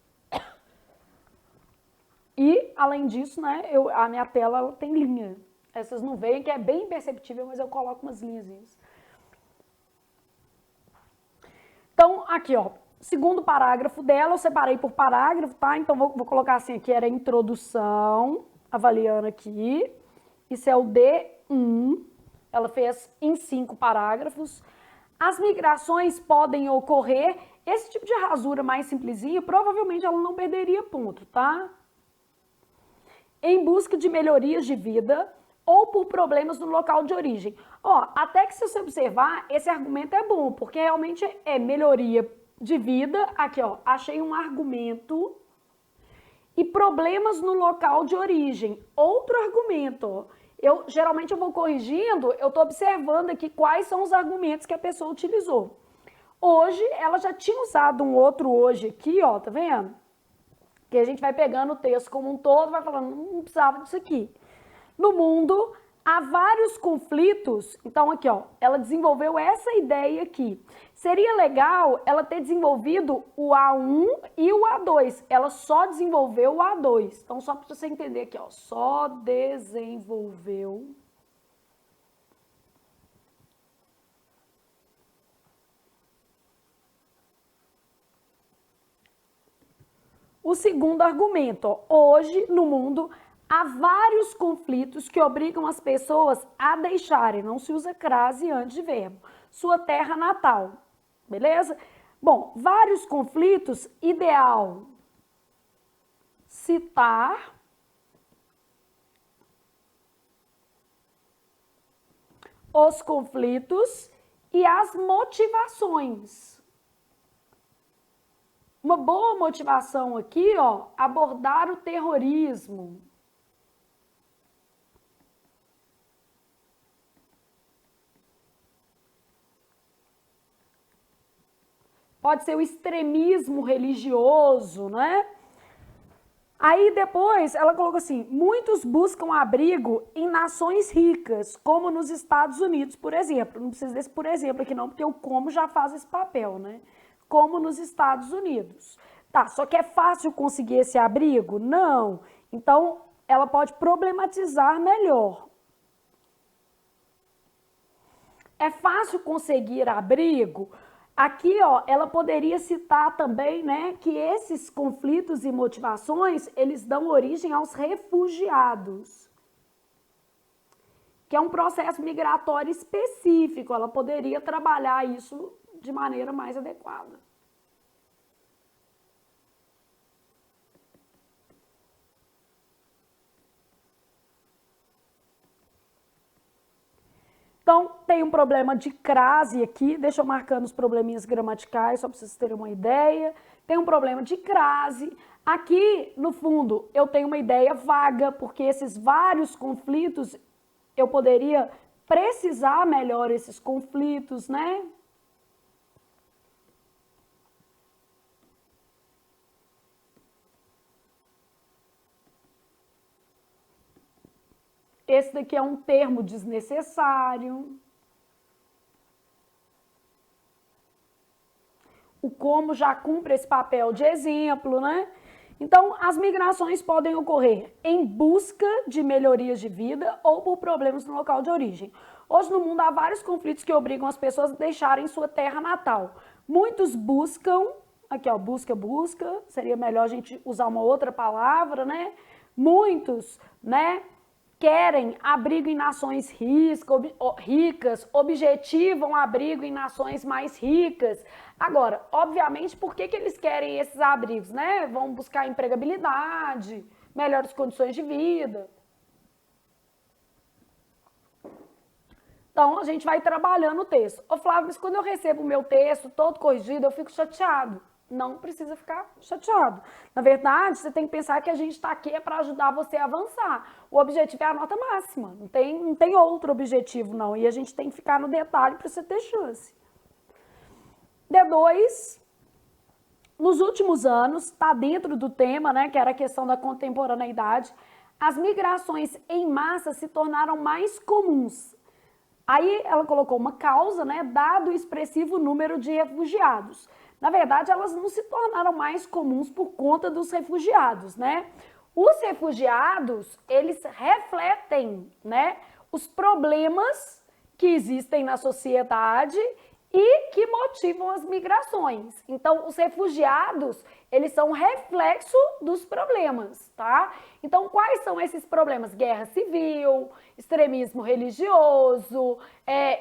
E, além disso, né, a minha tela tem linha. Essas não veem, que é bem imperceptível, mas eu coloco umas linhazinhas. Então, aqui, ó, segundo parágrafo dela, eu separei por parágrafo, tá? Então, vou colocar assim aqui, era a introdução, avaliando aqui. Isso é o D1. Ela fez em 5 parágrafos. As migrações podem ocorrer. Esse tipo de rasura mais simplesinha, provavelmente ela não perderia ponto, tá? em busca de melhorias de vida ou por problemas no local de origem. Ó, até que se você observar, esse argumento é bom, porque realmente é melhoria de vida. Aqui, ó, achei um argumento. E problemas no local de origem. Outro argumento, ó. Geralmente eu vou corrigindo, eu estou observando aqui quais são os argumentos que a pessoa utilizou. Hoje, ela já tinha usado um outro hoje aqui, ó, tá vendo? Que a gente vai pegando o texto como um todo, vai falando, não precisava disso aqui. No mundo, há vários conflitos. Então, aqui, ó, ela desenvolveu essa ideia aqui. Seria legal ela ter desenvolvido o A1 e o A2. Ela só desenvolveu o A2. Então, só para você entender aqui, ó, só desenvolveu o segundo argumento. Ó, hoje, no mundo, há vários conflitos que obrigam as pessoas a deixarem, não se usa crase antes de verbo, sua terra natal. Beleza? Bom, vários conflitos, ideal citar os conflitos e as motivações. Uma boa motivação aqui, ó, abordar o terrorismo. Pode ser o extremismo religioso, né? Aí depois ela colocou assim, muitos buscam abrigo em nações ricas, como nos Estados Unidos, por exemplo. Não precisa desse por exemplo aqui não, porque o como já faz esse papel, né? Como nos Estados Unidos. Tá, só que é fácil conseguir esse abrigo? Não. Então, ela pode problematizar melhor. É fácil conseguir abrigo? Aqui, ó, ela poderia citar também, né, que esses conflitos e motivações, eles dão origem aos refugiados, que é um processo migratório específico. Ela poderia trabalhar isso de maneira mais adequada. Então, tem um problema de crase aqui, deixa eu marcando os probleminhas gramaticais, só para vocês terem uma ideia. Tem um problema de crase. Aqui, no fundo, eu tenho uma ideia vaga, porque esses vários conflitos, eu poderia precisar melhor esses conflitos, né? Esse daqui é um termo desnecessário. O como já cumpre esse papel de exemplo, né? Então, as migrações podem ocorrer em busca de melhorias de vida ou por problemas no local de origem. Hoje no mundo há vários conflitos que obrigam as pessoas a deixarem sua terra natal. Muitos buscam, aqui ó, busca, seria melhor a gente usar uma outra palavra, né? Muitos, né? Querem abrigo em nações ricas, objetivam abrigo em nações mais ricas. Agora, obviamente, por que eles querem esses abrigos, né? Vão buscar empregabilidade, melhores condições de vida. Então, a gente vai trabalhando o texto. Ô Flávio, mas quando eu recebo o meu texto todo corrigido, eu fico chateado. Não precisa ficar chateado. Na verdade, você tem que pensar que a gente está aqui para ajudar você a avançar. O objetivo é a nota máxima. Não tem outro objetivo, não. E a gente tem que ficar no detalhe para você ter chance. D2, nos últimos anos, está dentro do tema, né, que era a questão da contemporaneidade, as migrações em massa se tornaram mais comuns. Aí ela colocou uma causa, né, dado o expressivo número de refugiados. Na verdade, elas não se tornaram mais comuns por conta dos refugiados, né? Os refugiados, eles refletem, né, os problemas que existem na sociedade e que motivam as migrações. Então, os refugiados, eles são reflexo dos problemas, tá? Então, quais são esses problemas? Guerra civil, extremismo religioso,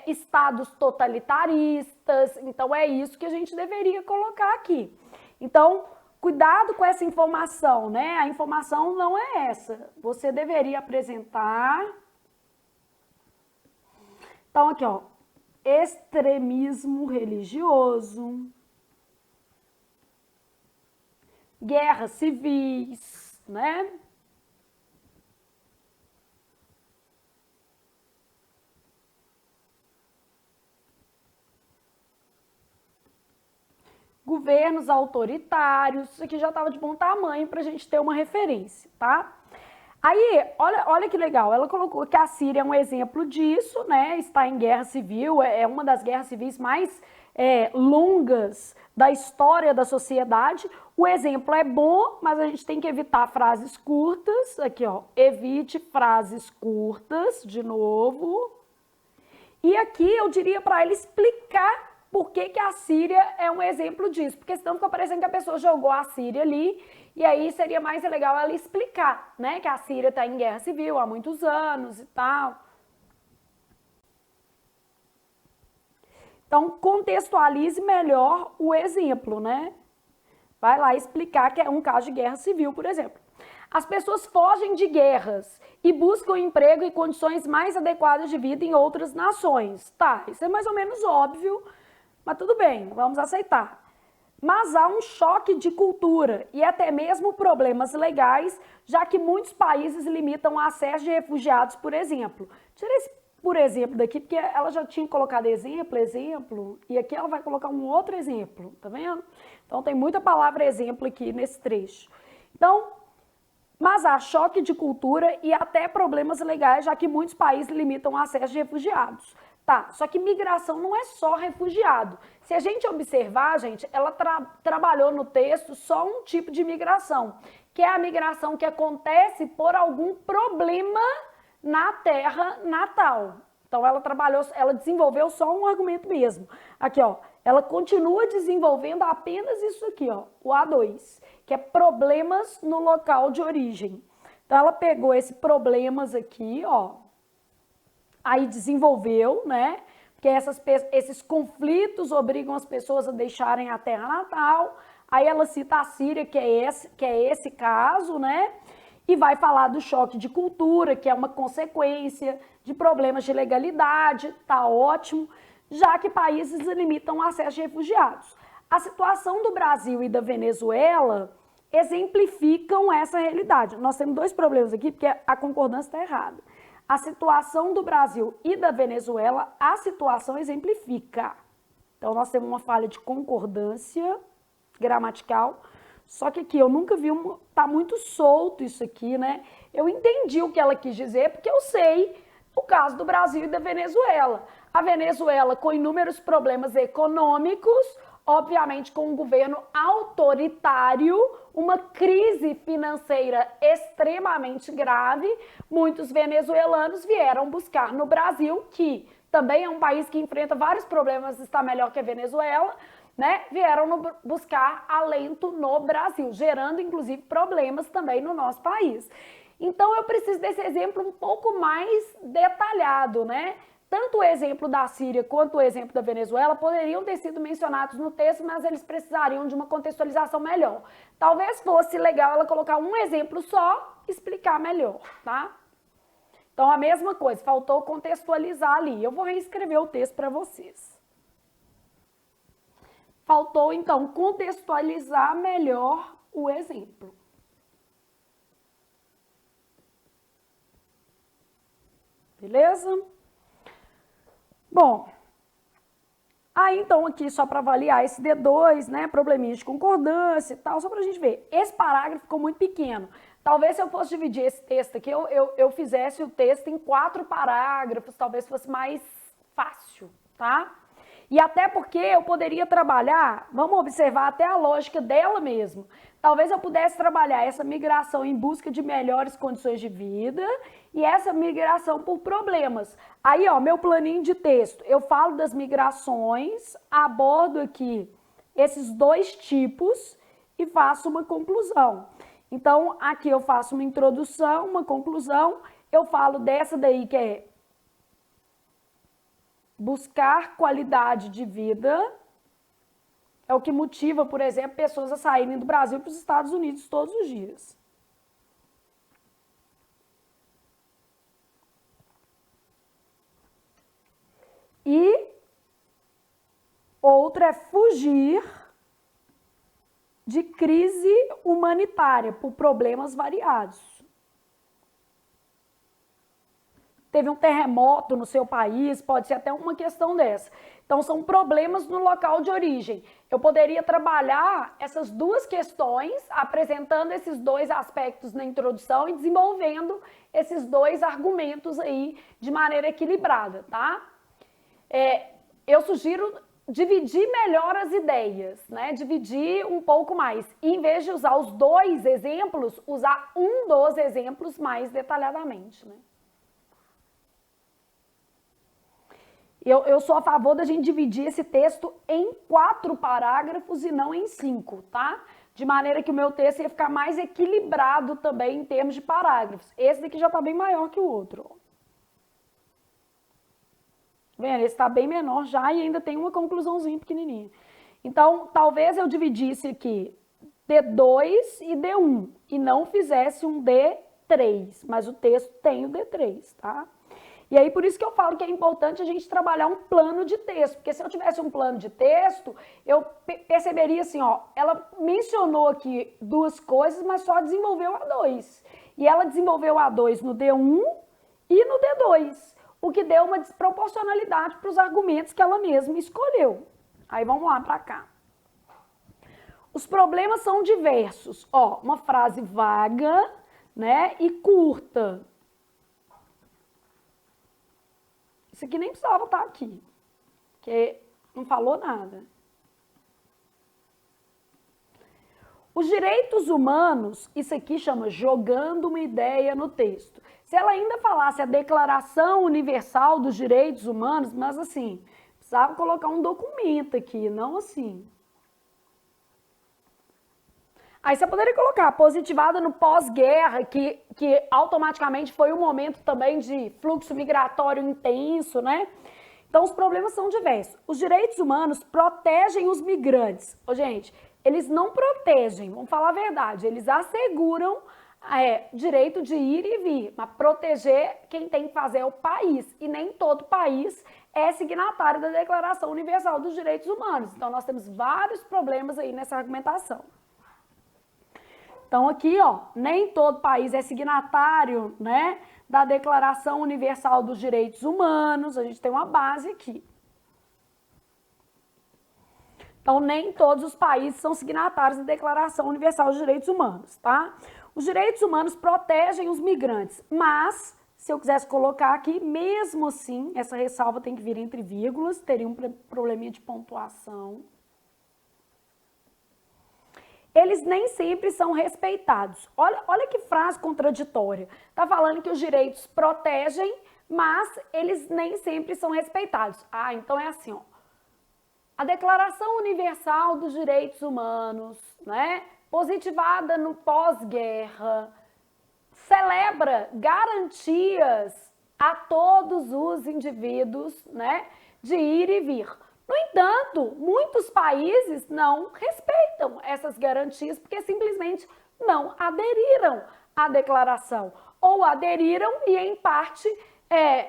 estados totalitaristas. Então, é isso que a gente deveria colocar aqui. Então, Cuidado com essa informação, né? A informação não é essa. Você deveria apresentar. Então, aqui, ó, extremismo religioso, guerras civis, né? Governos autoritários, isso aqui já estava de bom tamanho para a gente ter uma referência, tá? Aí, olha que legal, ela colocou que a Síria é um exemplo disso, né? Está em guerra civil, é uma das guerras civis mais longas da história da sociedade. O exemplo é bom, mas a gente tem que evitar frases curtas. Aqui, ó, evite frases curtas, de novo. E aqui eu diria para ele explicar por que a Síria é um exemplo disso, porque senão fica parecendo que a pessoa jogou a Síria ali, e aí seria mais legal ela explicar, né, que a Síria está em guerra civil há muitos anos e tal. Então, contextualize melhor o exemplo, né? Vai lá explicar que é um caso de guerra civil, por exemplo. As pessoas fogem de guerras e buscam emprego e condições mais adequadas de vida em outras nações. Tá, isso é mais ou menos óbvio, mas tudo bem, vamos aceitar. Mas há um choque de cultura e até mesmo problemas legais, já que muitos países limitam o acesso de refugiados, por exemplo. Tira esse por exemplo daqui, porque ela já tinha colocado exemplo, e aqui ela vai colocar um outro exemplo, tá vendo? Então tem muita palavra exemplo aqui nesse trecho. Então, mas há choque de cultura e até problemas legais, já que muitos países limitam o acesso de refugiados. Tá, só que migração não é só refugiado. Se a gente observar, gente, ela trabalhou no texto só um tipo de migração, que é a migração que acontece por algum problema na terra natal. Então ela desenvolveu só um argumento mesmo. Aqui, ó, ela continua desenvolvendo apenas isso aqui, ó, o A2, que é problemas no local de origem. Então ela pegou esses problemas aqui, ó, aí desenvolveu, né? Porque esses conflitos obrigam as pessoas a deixarem a terra natal. Aí ela cita a Síria, que é esse caso, né? E vai falar do choque de cultura, que é uma consequência de problemas de legalidade, tá ótimo, já que países limitam o acesso de refugiados. A situação do Brasil e da Venezuela exemplificam essa realidade. Nós temos dois problemas aqui, porque a concordância está errada. A situação do Brasil e da Venezuela, a situação exemplifica. Então, nós temos uma falha de concordância gramatical, só que aqui eu nunca vi, tá muito solto isso aqui, né? Eu entendi o que ela quis dizer, porque eu sei o caso do Brasil e da Venezuela. A Venezuela com inúmeros problemas econômicos, obviamente com um governo autoritário, uma crise financeira extremamente grave, muitos venezuelanos vieram buscar no Brasil, que também é um país que enfrenta vários problemas, está melhor que a Venezuela, né? Vieram buscar alento no Brasil, gerando inclusive problemas também no nosso país. Então eu preciso desse exemplo um pouco mais detalhado, né? Tanto o exemplo da Síria quanto o exemplo da Venezuela poderiam ter sido mencionados no texto, mas eles precisariam de uma contextualização melhor. Talvez fosse legal ela colocar um exemplo só, explicar melhor, tá? Então a mesma coisa, faltou contextualizar ali. Eu vou reescrever o texto para vocês. Faltou, então, contextualizar melhor o exemplo. Beleza? Bom, aí então aqui só para avaliar esse D2, né, probleminha de concordância e tal, só para a gente ver. Esse parágrafo ficou muito pequeno. Talvez se eu fosse dividir esse texto aqui, eu fizesse o texto em 4 parágrafos, talvez fosse mais fácil, tá? E até porque eu poderia trabalhar, vamos observar até a lógica dela mesmo. Talvez eu pudesse trabalhar essa migração em busca de melhores condições de vida e essa migração por problemas. Aí, ó, meu planinho de texto, eu falo das migrações, abordo aqui esses 2 tipos e faço uma conclusão. Então, aqui eu faço uma introdução, uma conclusão, eu falo dessa daí que é buscar qualidade de vida É o que motiva, por exemplo, pessoas a saírem do Brasil para os Estados Unidos todos os dias. E outro é fugir de crise humanitária por problemas variados. Teve um terremoto no seu país, pode ser até uma questão dessa. Então, são problemas no local de origem. Eu poderia trabalhar essas duas questões, apresentando esses dois aspectos na introdução e desenvolvendo esses dois argumentos aí de maneira equilibrada, tá? Eu sugiro dividir melhor as ideias, né? Dividir um pouco mais. E, em vez de usar os dois exemplos, usar um dos exemplos mais detalhadamente, né? Eu sou a favor da gente dividir esse texto em 4 parágrafos e não em 5, tá? De maneira que o meu texto ia ficar mais equilibrado também em termos de parágrafos. Esse daqui já está bem maior que o outro. Vendo? Esse está bem menor já e ainda tem uma conclusãozinha pequenininha. Então, talvez eu dividisse aqui D2 e D1 e não fizesse um D3, mas o texto tem o D3, tá? E aí, por isso que eu falo que é importante a gente trabalhar um plano de texto, porque se eu tivesse um plano de texto, eu perceberia assim, ó, ela mencionou aqui 2 coisas, mas só desenvolveu a 2. E ela desenvolveu a 2 no D1 e no D2, o que deu uma desproporcionalidade para os argumentos que ela mesma escolheu. Aí vamos lá para cá. Os problemas são diversos. Ó, uma frase vaga, né, e curta. Isso aqui nem precisava estar aqui, porque não falou nada. Os direitos humanos, isso aqui chama jogando uma ideia no texto. Se ela ainda falasse a Declaração Universal dos Direitos Humanos, mas assim, precisava colocar um documento aqui, não assim. Aí você poderia colocar positivada no pós-guerra, que automaticamente foi um momento também de fluxo migratório intenso, né? Então, os problemas são diversos. Os direitos humanos protegem os migrantes. Ô, gente, eles não protegem, vamos falar a verdade, eles asseguram direito de ir e vir, mas proteger quem tem que fazer é o país, e nem todo país é signatário da Declaração Universal dos Direitos Humanos. Então, nós temos vários problemas aí nessa argumentação. Então, aqui, ó, nem todo país é signatário, né, da Declaração Universal dos Direitos Humanos. A gente tem uma base aqui. Então, nem todos os países são signatários da Declaração Universal dos Direitos Humanos, tá? Os direitos humanos protegem os migrantes, mas, se eu quisesse colocar aqui, mesmo assim, essa ressalva tem que vir entre vírgulas, teria um probleminha de pontuação. Eles nem sempre são respeitados. Olha que frase contraditória. Está falando que os direitos protegem, mas eles nem sempre são respeitados. Ah, então é assim, ó. A Declaração Universal dos Direitos Humanos, né, positivada no pós-guerra, celebra garantias a todos os indivíduos, né, de ir e vir. No entanto, muitos países não respeitam essas garantias porque simplesmente não aderiram à declaração. Ou aderiram e, em parte,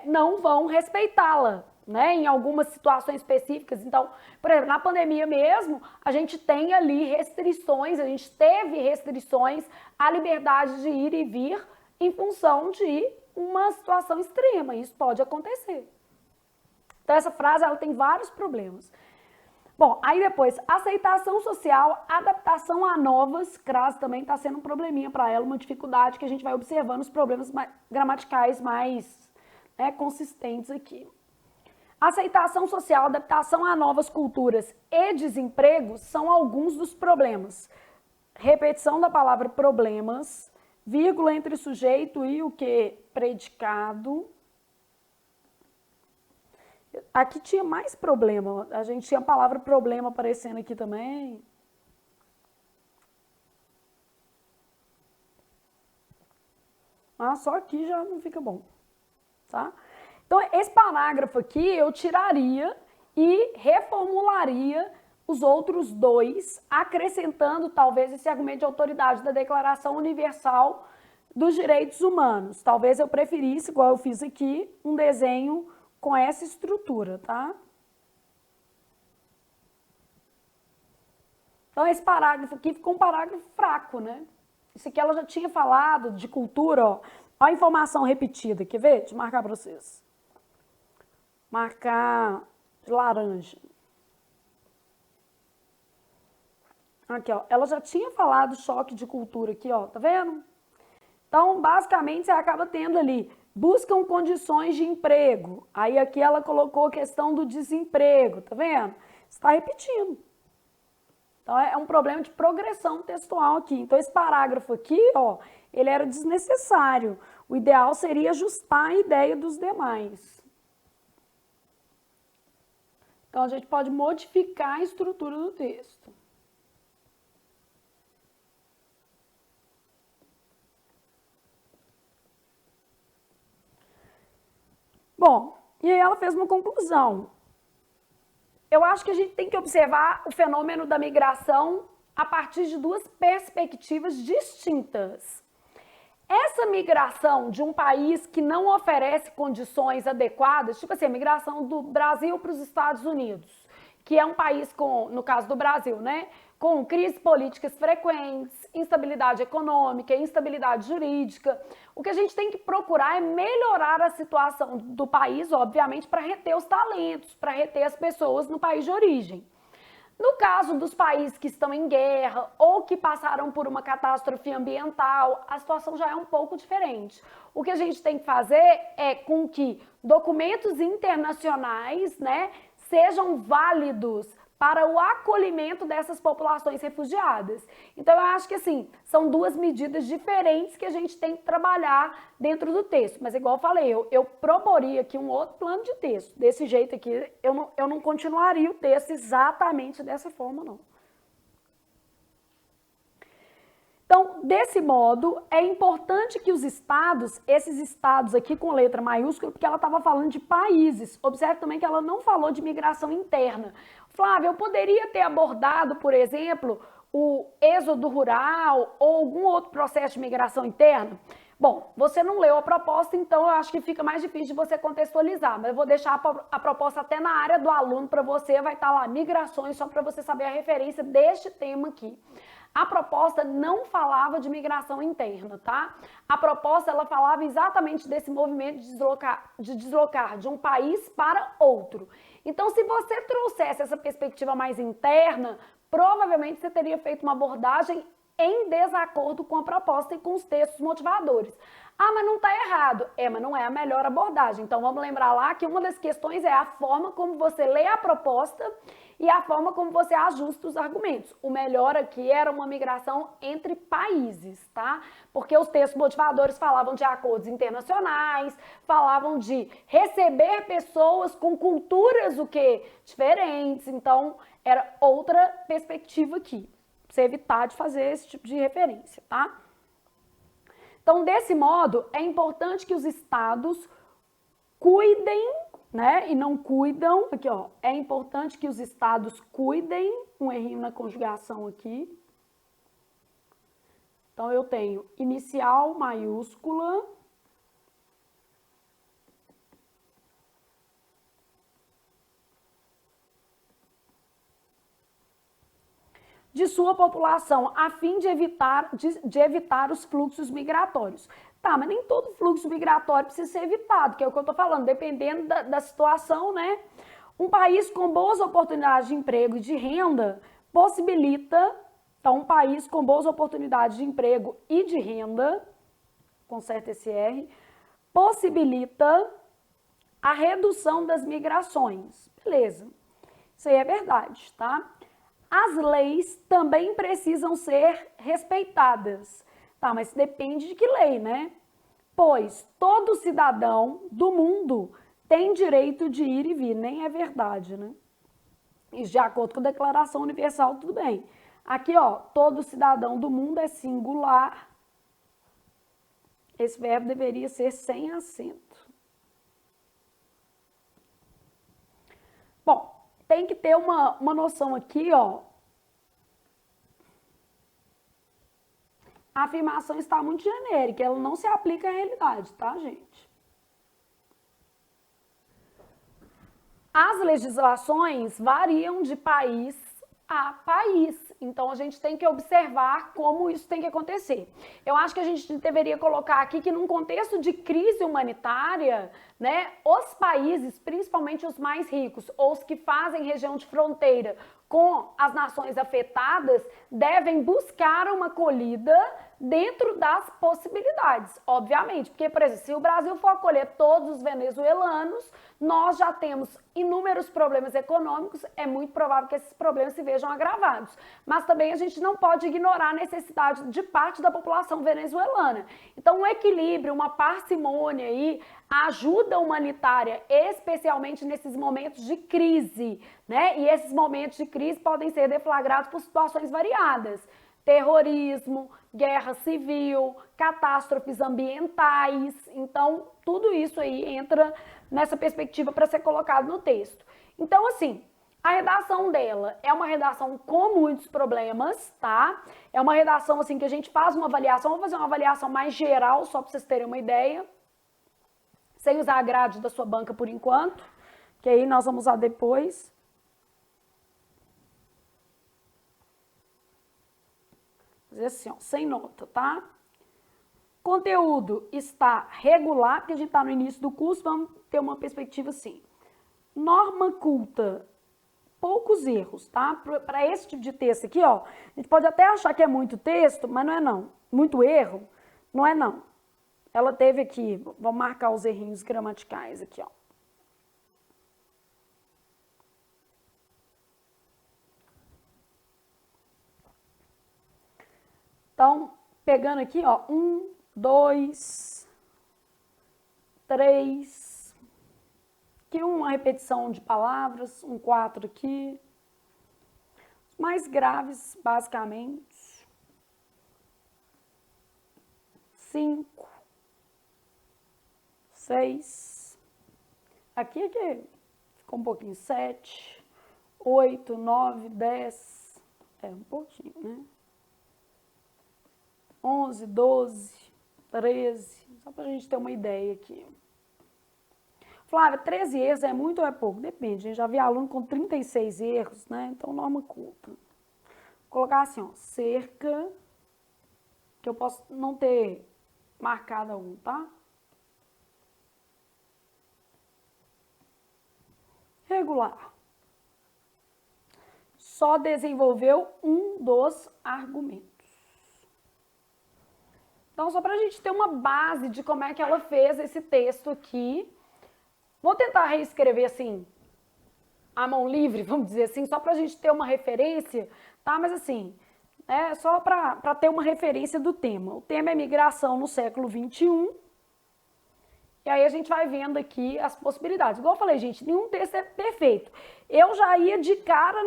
não vão respeitá-la, né? Em algumas situações específicas. Então, por exemplo, na pandemia mesmo, a gente tem ali restrições, a gente teve restrições à liberdade de ir e vir em função de uma situação extrema. Isso pode acontecer. Então, essa frase, ela tem vários problemas. Bom, aí depois, aceitação social, adaptação a novas, crase também está sendo um probleminha para ela, uma dificuldade que a gente vai observando os problemas gramaticais mais consistentes aqui. Aceitação social, adaptação a novas culturas e desemprego são alguns dos problemas. Repetição da palavra problemas, vírgula entre sujeito e o que? Predicado. Aqui tinha mais problema, a gente tinha a palavra problema aparecendo aqui também. Mas só aqui já não fica bom, tá? Então, esse parágrafo aqui eu tiraria e reformularia os outros dois, acrescentando talvez esse argumento de autoridade da Declaração Universal dos Direitos Humanos. Talvez eu preferisse, igual eu fiz aqui, um desenho com essa estrutura, tá? Então, esse parágrafo aqui ficou um parágrafo fraco, né? Isso aqui ela já tinha falado de cultura, ó. Olha a informação repetida, quer ver? Deixa eu marcar para vocês. Marcar de laranja. Aqui, ó. Ela já tinha falado choque de cultura aqui, ó. Tá vendo? Então, basicamente, você acaba tendo ali, buscam condições de emprego. Aí aqui ela colocou a questão do desemprego, tá vendo? Está repetindo. Então, é um problema de progressão textual aqui. Então, esse parágrafo aqui, ó, ele era desnecessário. O ideal seria ajustar a ideia dos demais. Então, a gente pode modificar a estrutura do texto. Bom, e aí ela fez uma conclusão. Eu acho que a gente tem que observar o fenômeno da migração a partir de duas perspectivas distintas. Essa migração de um país que não oferece condições adequadas, tipo assim, a migração do Brasil para os Estados Unidos, que é um país com, no caso do Brasil, né, com crises políticas frequentes, instabilidade econômica, instabilidade jurídica. O que a gente tem que procurar é melhorar a situação do país, obviamente, para reter os talentos, para reter as pessoas no país de origem. No caso dos países que estão em guerra ou que passaram por uma catástrofe ambiental, a situação já é um pouco diferente. O que a gente tem que fazer é com que documentos internacionais, né, sejam válidos para o acolhimento dessas populações refugiadas. Então, eu acho que, assim, são duas medidas diferentes que a gente tem que trabalhar dentro do texto. Mas, igual eu falei, eu proporia aqui um outro plano de texto. Desse jeito aqui, eu não continuaria o texto exatamente dessa forma, não. Então, desse modo, é importante que os estados, esses estados aqui com letra maiúscula, porque ela estava falando de países. Observe também que ela não falou de migração interna. Flávia, eu poderia ter abordado, por exemplo, o êxodo rural ou algum outro processo de migração interna? Bom, você não leu a proposta, então eu acho que fica mais difícil de você contextualizar, mas eu vou deixar a proposta até na área do aluno para você, vai estar lá, migrações, só para você saber a referência deste tema aqui. A proposta não falava de migração interna, tá? A proposta, ela falava exatamente desse movimento de deslocar de um país para outro. Então, se você trouxesse essa perspectiva mais interna, provavelmente você teria feito uma abordagem em desacordo com a proposta e com os textos motivadores. Ah, mas não está errado. Mas não é a melhor abordagem. Então, vamos lembrar lá que uma das questões é a forma como você lê a proposta e a forma como você ajusta os argumentos. O melhor aqui era uma migração entre países, tá? Porque os textos motivadores falavam de acordos internacionais, falavam de receber pessoas com culturas o quê? Diferentes. Então, era outra perspectiva aqui. Pra você evitar de fazer esse tipo de referência, tá? Então, desse modo, é importante que os estados cuidem, né, e não cuidam, aqui ó, é importante que os estados cuidem, um errinho na conjugação aqui. Então, eu tenho inicial maiúscula, de sua população, a fim de evitar os fluxos migratórios. Tá, mas nem todo fluxo migratório precisa ser evitado, que é o que eu estou falando, dependendo da situação, né? Um país com boas oportunidades de emprego e de renda possibilita, então, um país com boas oportunidades de emprego e de renda, conserta esse R, possibilita a redução das migrações. Beleza, isso aí é verdade, tá? As leis também precisam ser respeitadas. Tá, mas depende de que lei, né? Pois todo cidadão do mundo tem direito de ir e vir. Nem é verdade, né? E de acordo com a Declaração Universal, tudo bem. Aqui, ó, todo cidadão do mundo é singular. Esse verbo deveria ser sem acento. Bom, tem que ter uma noção aqui, ó. A afirmação está muito genérica, ela não se aplica à realidade, tá, gente? As legislações variam de país a país, então a gente tem que observar como isso tem que acontecer. Eu acho que a gente deveria colocar aqui que num contexto de crise humanitária, né, os países, principalmente os mais ricos, ou os que fazem região de fronteira com as nações afetadas, devem buscar uma acolhida dentro das possibilidades, obviamente, porque, por exemplo, se o Brasil for acolher todos os venezuelanos, nós já temos inúmeros problemas econômicos, é muito provável que esses problemas se vejam agravados, mas também a gente não pode ignorar a necessidade de parte da população venezuelana. Então, um equilíbrio, uma parcimônia aí, a ajuda humanitária, especialmente nesses momentos de crise, né? E esses momentos de crise podem ser deflagrados por situações variadas. Terrorismo, guerra civil, catástrofes ambientais. Então, tudo isso aí entra nessa perspectiva para ser colocado no texto. Então, assim, a redação dela é uma redação com muitos problemas, tá? É uma redação, assim, que a gente faz uma avaliação, vamos fazer uma avaliação mais geral, só para vocês terem uma ideia, sem usar a grade da sua banca por enquanto, que aí nós vamos usar depois. Fazer assim, ó, sem nota, tá? Conteúdo está regular, porque a gente está no início do curso, vamos ter uma perspectiva assim. Norma culta, poucos erros, tá? Para esse tipo de texto aqui, ó, a gente pode até achar que é muito texto, mas não é não. Muito erro, não é não. Ela teve aqui, vamos marcar os errinhos gramaticais aqui, ó. Então, pegando aqui, ó, 1, 2, 3, aqui uma repetição de palavras, um 4 aqui. Os mais graves, basicamente. 5, 6, aqui ficou um pouquinho, 7, 8, 9, 10, um pouquinho, né? 11, 12, 13, só para a gente ter uma ideia aqui. Flávia, 13 erros é muito ou é pouco? Depende, a gente já vi aluno com 36 erros, né? Então, norma culta. Vou colocar assim, ó, cerca, que eu posso não ter marcado algum, tá? Regular. Só desenvolveu um dos argumentos. Então, só para a gente ter uma base de como é que ela fez esse texto aqui. Vou tentar reescrever assim, à mão livre, vamos dizer assim, só para a gente ter uma referência, tá? Mas assim, só para ter uma referência do tema. O tema é migração no século XXI. E aí a gente vai vendo aqui as possibilidades. Igual eu falei, gente, nenhum texto é perfeito. Eu já ia de cara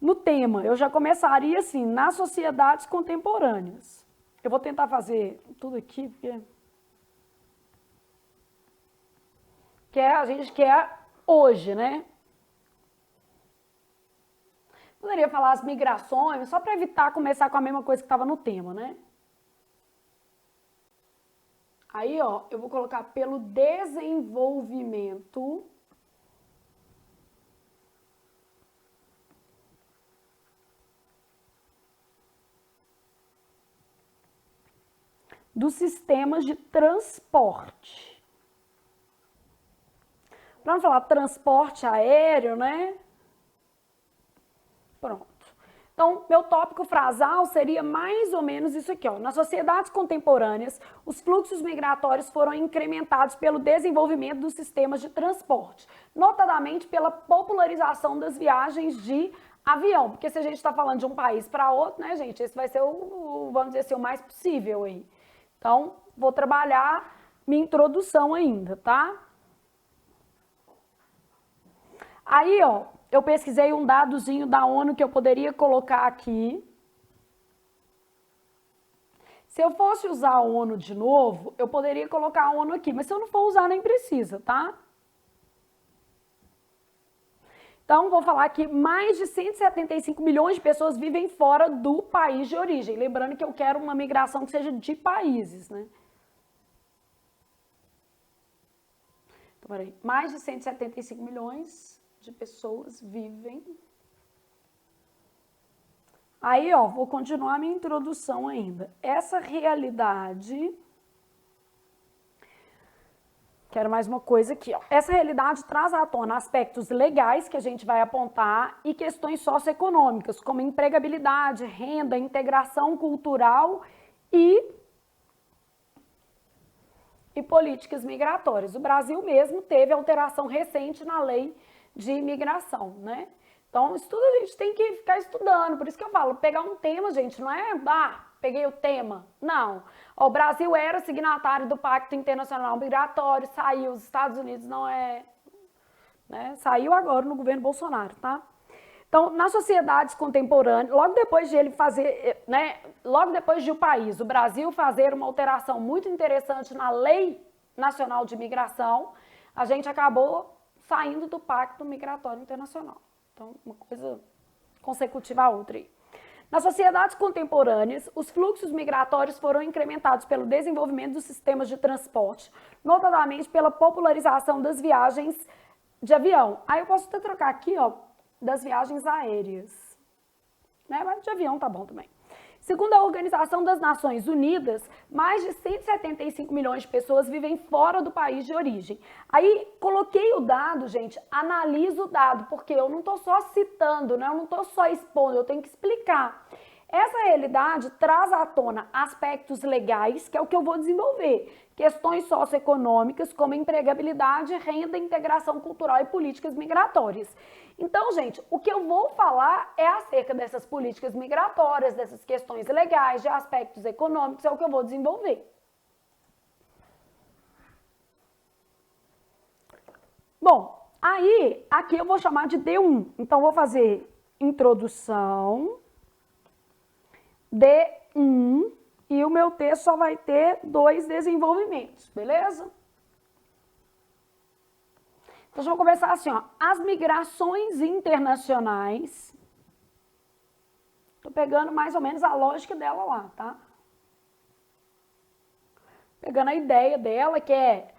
no tema. Eu já começaria assim, nas sociedades contemporâneas. Eu vou tentar fazer tudo aqui, porque a gente quer hoje, né? Poderia falar as migrações, só para evitar começar com a mesma coisa que estava no tema, né? Aí, ó, eu vou colocar pelo desenvolvimento dos sistemas de transporte. Para não falar transporte aéreo, né? Pronto. Então, meu tópico frasal seria mais ou menos isso aqui, ó. Nas sociedades contemporâneas, os fluxos migratórios foram incrementados pelo desenvolvimento dos sistemas de transporte, notadamente pela popularização das viagens de avião, porque se a gente está falando de um país para outro, né, gente, esse vai ser vamos dizer assim, o mais possível aí. Então, vou trabalhar minha introdução ainda, tá? Aí, ó, eu pesquisei um dadozinho da ONU que eu poderia colocar aqui. Se eu fosse usar a ONU de novo, eu poderia colocar a ONU aqui, mas se eu não for usar, nem precisa, tá? Então, vou falar que mais de 175 milhões de pessoas vivem fora do país de origem. Lembrando que eu quero uma migração que seja de países, né? Então, peraí. Mais de 175 milhões de pessoas vivem. Aí, ó, vou continuar minha introdução ainda. Essa realidade... Quero mais uma coisa aqui, ó. Essa realidade traz à tona aspectos legais que a gente vai apontar e questões socioeconômicas, como empregabilidade, renda, integração cultural e políticas migratórias. O Brasil mesmo teve alteração recente na lei de imigração, né? Então, isso tudo a gente tem que ficar estudando. Por isso que eu falo, pegar um tema, gente, não é, peguei o tema. Não. O Brasil era signatário do Pacto Internacional Migratório, saiu, os Estados Unidos não é, né? Saiu agora no governo Bolsonaro, tá? Então, nas sociedades contemporâneas, logo depois de ele fazer, né, logo depois de o Brasil fazer uma alteração muito interessante na Lei Nacional de Imigração, a gente acabou saindo do Pacto Migratório Internacional. Então, uma coisa consecutiva à outra aí. Nas sociedades contemporâneas, os fluxos migratórios foram incrementados pelo desenvolvimento dos sistemas de transporte, notadamente pela popularização das viagens de avião. Aí eu posso até trocar aqui, ó, das viagens aéreas, né? Mas de avião tá bom também. Segundo a Organização das Nações Unidas, mais de 175 milhões de pessoas vivem fora do país de origem. Aí, coloquei o dado, gente, analiso o dado, porque eu não estou só citando, né? Eu não estou só expondo, eu tenho que explicar. Essa realidade traz à tona aspectos legais, que é o que eu vou desenvolver, questões socioeconômicas, como empregabilidade, renda, integração cultural e políticas migratórias. Então, gente, o que eu vou falar é acerca dessas políticas migratórias, dessas questões legais, de aspectos econômicos, é o que eu vou desenvolver. Bom, aí, aqui eu vou chamar de D1. Então, vou fazer introdução, D1, e o meu texto só vai ter 2 desenvolvimentos, beleza? Então, vamos começar assim, ó. As migrações internacionais. Tô pegando mais ou menos a lógica dela lá, tá? Pegando a ideia dela, que é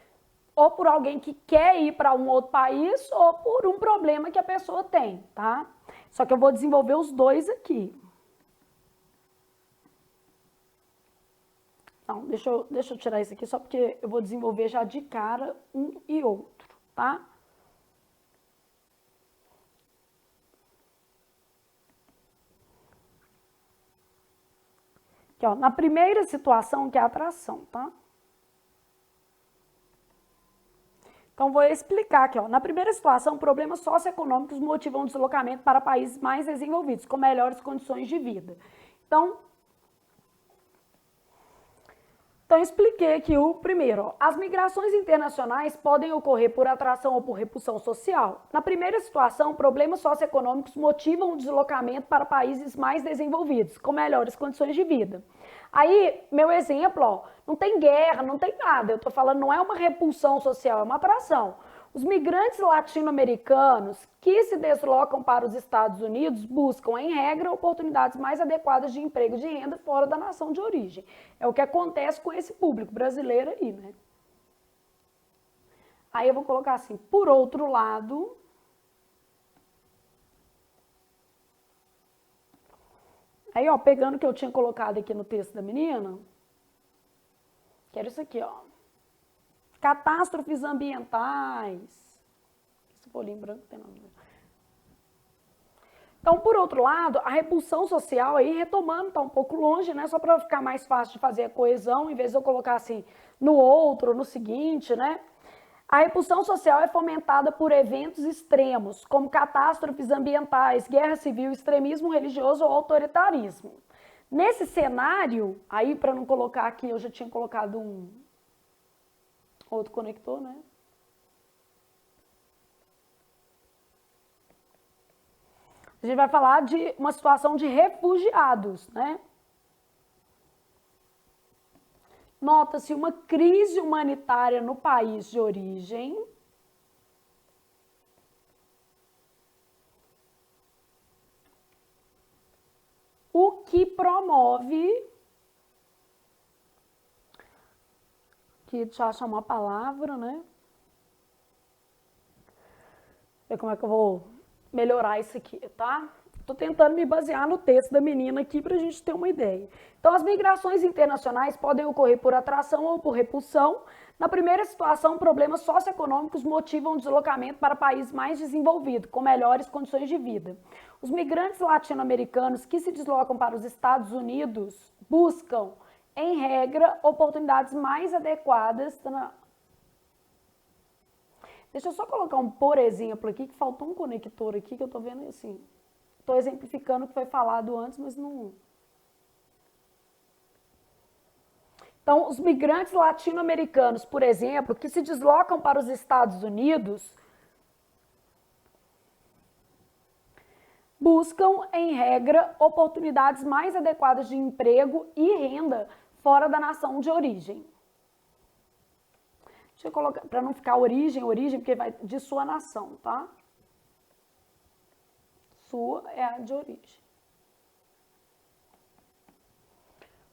ou por alguém que quer ir para um outro país, ou por um problema que a pessoa tem, tá? Só que eu vou desenvolver os dois aqui. Não, deixa eu tirar isso aqui, só porque eu vou desenvolver já de cara um e outro, tá? Aqui, ó, na primeira situação, que é a atração, tá? Então, vou explicar aqui, ó. Na primeira situação, problemas socioeconômicos motivam o deslocamento para países mais desenvolvidos, com melhores condições de vida. Então, eu expliquei aqui o primeiro, ó. As migrações internacionais podem ocorrer por atração ou por repulsão social. Na primeira situação, problemas socioeconômicos motivam o deslocamento para países mais desenvolvidos, com melhores condições de vida. Aí, meu exemplo, ó, não tem guerra, não tem nada. Eu tô falando, não é uma repulsão social, é uma atração. Os migrantes latino-americanos que se deslocam para os Estados Unidos buscam, em regra, oportunidades mais adequadas de emprego e de renda fora da nação de origem. É o que acontece com esse público brasileiro aí, né? Aí eu vou colocar assim, por outro lado, aí, ó, pegando o que eu tinha colocado aqui no texto da menina, quero isso aqui, ó. Catástrofes ambientais. Esse folhinho branco tem nada. Então, por outro lado, a repulsão social aí, retomando, tá um pouco longe, né? Só para ficar mais fácil de fazer a coesão, em vez de eu colocar assim no outro, no seguinte, né? A repulsão social é fomentada por eventos extremos, como catástrofes ambientais, guerra civil, extremismo religioso ou autoritarismo. Nesse cenário, aí para não colocar aqui, eu já tinha colocado um outro conector, né? A gente vai falar de uma situação de refugiados, né? Nota-se uma crise humanitária no país de origem. o que promove... Aqui, deixa eu achar uma palavra, né? Ver como é que eu vou melhorar isso aqui, tá? Tô tentando me basear no texto da menina aqui pra gente ter uma ideia. Então, as migrações internacionais podem ocorrer por atração ou por repulsão. Na primeira situação, problemas socioeconômicos motivam o deslocamento para países mais desenvolvidos, com melhores condições de vida. Os migrantes latino-americanos que se deslocam para os Estados Unidos buscam, em regra, oportunidades mais adequadas. Deixa eu só colocar um por exemplo aqui, que faltou um conector aqui, que eu tô vendo assim. Tô exemplificando o que foi falado antes, mas não... Então, os migrantes latino-americanos, por exemplo, que se deslocam para os Estados Unidos, buscam, em regra, oportunidades mais adequadas de emprego e renda fora da nação de origem. Deixa eu colocar, para não ficar origem, porque vai de sua nação, tá? Sua é a de origem.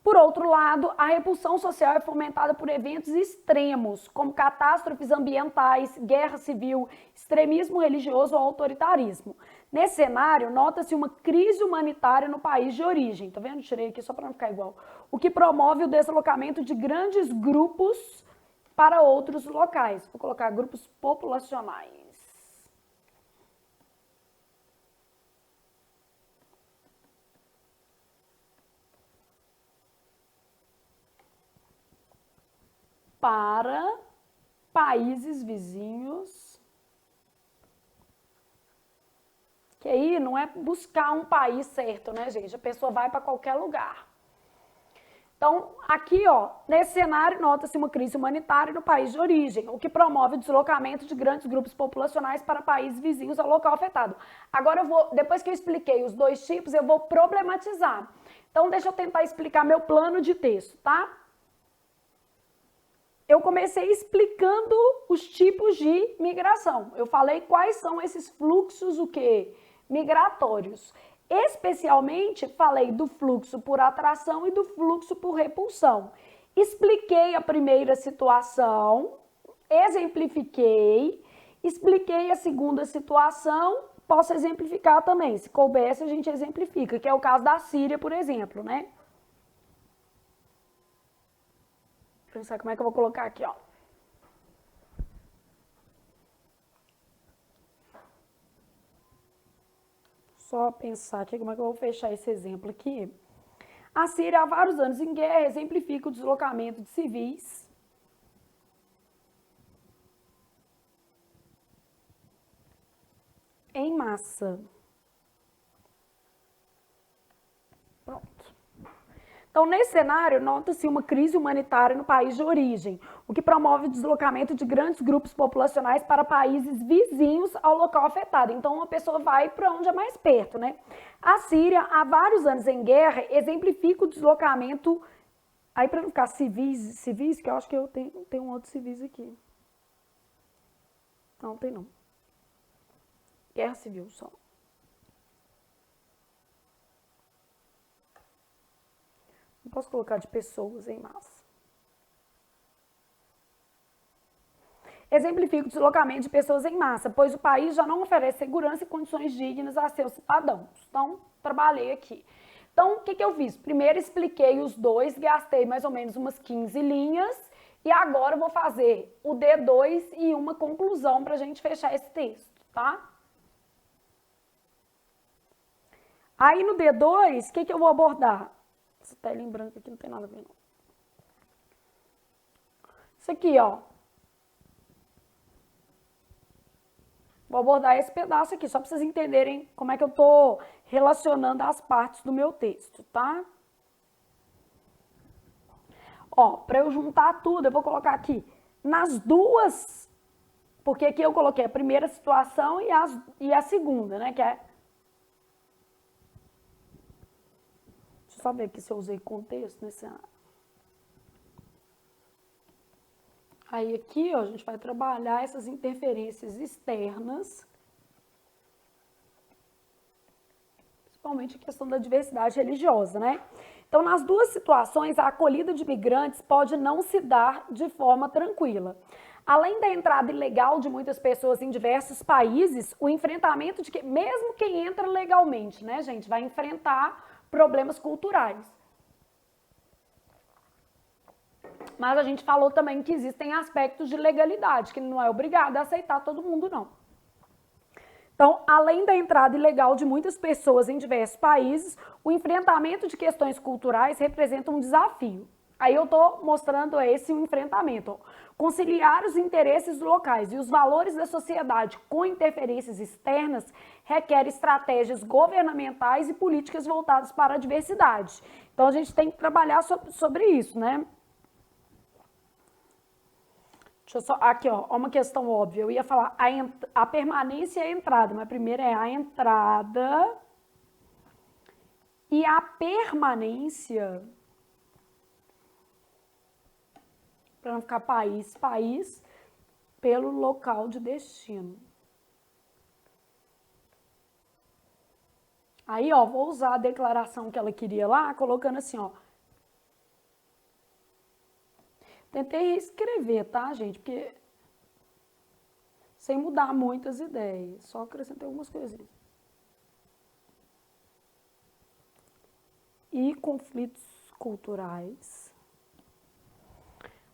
Por outro lado, a repulsão social é fomentada por eventos extremos, como catástrofes ambientais, guerra civil, extremismo religioso ou autoritarismo. Nesse cenário, nota-se uma crise humanitária no país de origem. Tá vendo? Tirei aqui só para não ficar igual. O que promove o deslocamento de grandes grupos para outros locais. Vou colocar grupos populacionais. Para países vizinhos. Que aí não é buscar um país certo, né, gente? A pessoa vai para qualquer lugar. Então, aqui, ó, nesse cenário, nota-se uma crise humanitária no país de origem, o que promove o deslocamento de grandes grupos populacionais para países vizinhos ao local afetado. Agora eu vou, depois que eu expliquei os dois tipos, eu vou problematizar. Então, deixa eu tentar explicar meu plano de texto, tá? Eu comecei explicando os tipos de migração. Eu falei quais são esses fluxos, o quê? Migratórios. Especialmente, falei do fluxo por atração e do fluxo por repulsão. Expliquei a primeira situação, exemplifiquei, expliquei a segunda situação, posso exemplificar também. Se coubesse, a gente exemplifica, que é o caso da Síria, por exemplo, né? Pensar como é que eu vou colocar aqui, ó. Só pensar aqui como é que eu vou fechar esse exemplo aqui. A Síria, há vários anos em guerra, exemplifica o deslocamento de civis em massa. Pronto. Então, nesse cenário, nota-se uma crise humanitária no país de origem, o que promove o deslocamento de grandes grupos populacionais para países vizinhos ao local afetado. Então, uma pessoa vai para onde é mais perto, né? A Síria, há vários anos em guerra, exemplifica o deslocamento... Aí, para não ficar civis, que eu acho que eu tenho um outro civis aqui. Não, tem não. Guerra civil só. Não posso colocar de pessoas em massa. Exemplifica o deslocamento de pessoas em massa, pois o país já não oferece segurança e condições dignas a seus cidadãos. Então, trabalhei aqui. Então, o que eu fiz? Primeiro expliquei os dois, gastei mais ou menos umas 15 linhas, e agora eu vou fazer o D2 e uma conclusão para a gente fechar esse texto, tá? Aí no D2, o que eu vou abordar? Essa tela em branco aqui não tem nada a ver, não. Isso aqui, ó. Vou abordar esse pedaço aqui, só para vocês entenderem como é que eu tô relacionando as partes do meu texto, tá? Ó, para eu juntar tudo, eu vou colocar aqui nas duas, porque aqui eu coloquei a primeira situação e a segunda, né, que é... Deixa eu só ver aqui se eu usei contexto nesse... Aí aqui, ó, a gente vai trabalhar essas interferências externas. principalmente a questão da diversidade religiosa, né? Então, nas duas situações, a acolhida de migrantes pode não se dar de forma tranquila. Além da entrada ilegal de muitas pessoas em diversos países, o enfrentamento de que, mesmo quem entra legalmente, né, gente, vai enfrentar problemas culturais. Mas a gente falou também que existem aspectos de legalidade, que não é obrigado a aceitar todo mundo, não. Então, além da entrada ilegal de muitas pessoas em diversos países, o enfrentamento de questões culturais representa um desafio. Aí eu estou mostrando esse enfrentamento. Conciliar os interesses locais e os valores da sociedade com interferências externas requer estratégias governamentais e políticas voltadas para a diversidade. Então, a gente tem que trabalhar sobre isso, né? Deixa eu só, aqui, ó, uma questão óbvia. Eu ia falar a permanência e a entrada, mas primeiro é a entrada e a permanência, para não ficar país, pelo local de destino. Aí, ó, vou usar a declaração que ela queria lá, colocando assim, ó. Tentei escrever, tá, gente? Porque sem mudar muitas ideias, só acrescentei algumas coisinhas. E conflitos culturais.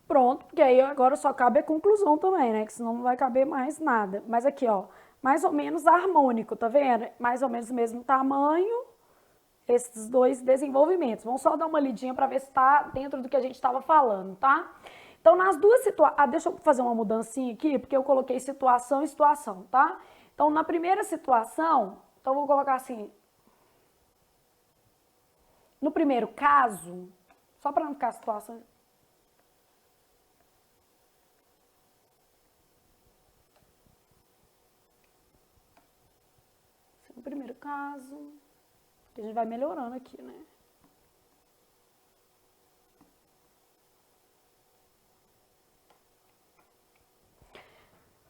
Pronto, porque aí agora só cabe a conclusão também, né? Que senão não vai caber mais nada. Mas aqui, ó, mais ou menos harmônico, tá vendo? Mais ou menos o mesmo tamanho, esses dois desenvolvimentos. Vamos só dar uma lidinha para ver se está dentro do que a gente estava falando, tá? Então, nas duas situações... deixa eu fazer uma mudancinha aqui, porque eu coloquei situação e situação, tá? Então, na primeira situação, então vou colocar assim... No primeiro caso, só para não ficar a situação... No primeiro caso, a gente vai melhorando aqui, né?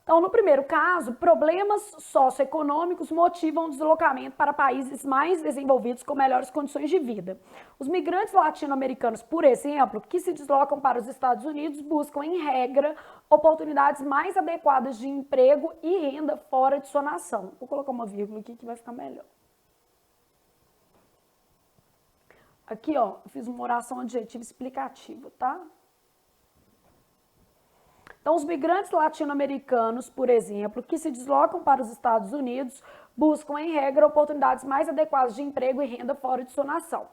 Então, no primeiro caso, problemas socioeconômicos motivam o deslocamento para países mais desenvolvidos com melhores condições de vida. Os migrantes latino-americanos, por exemplo, que se deslocam para os Estados Unidos, buscam, em regra, oportunidades mais adequadas de emprego e renda fora de sua nação. Vou colocar uma vírgula aqui que vai ficar melhor. Aqui, ó, eu fiz uma oração adjetiva explicativa, tá? Então, os migrantes latino-americanos, por exemplo, que se deslocam para os Estados Unidos, buscam, em regra, oportunidades mais adequadas de emprego e renda fora de sua nação.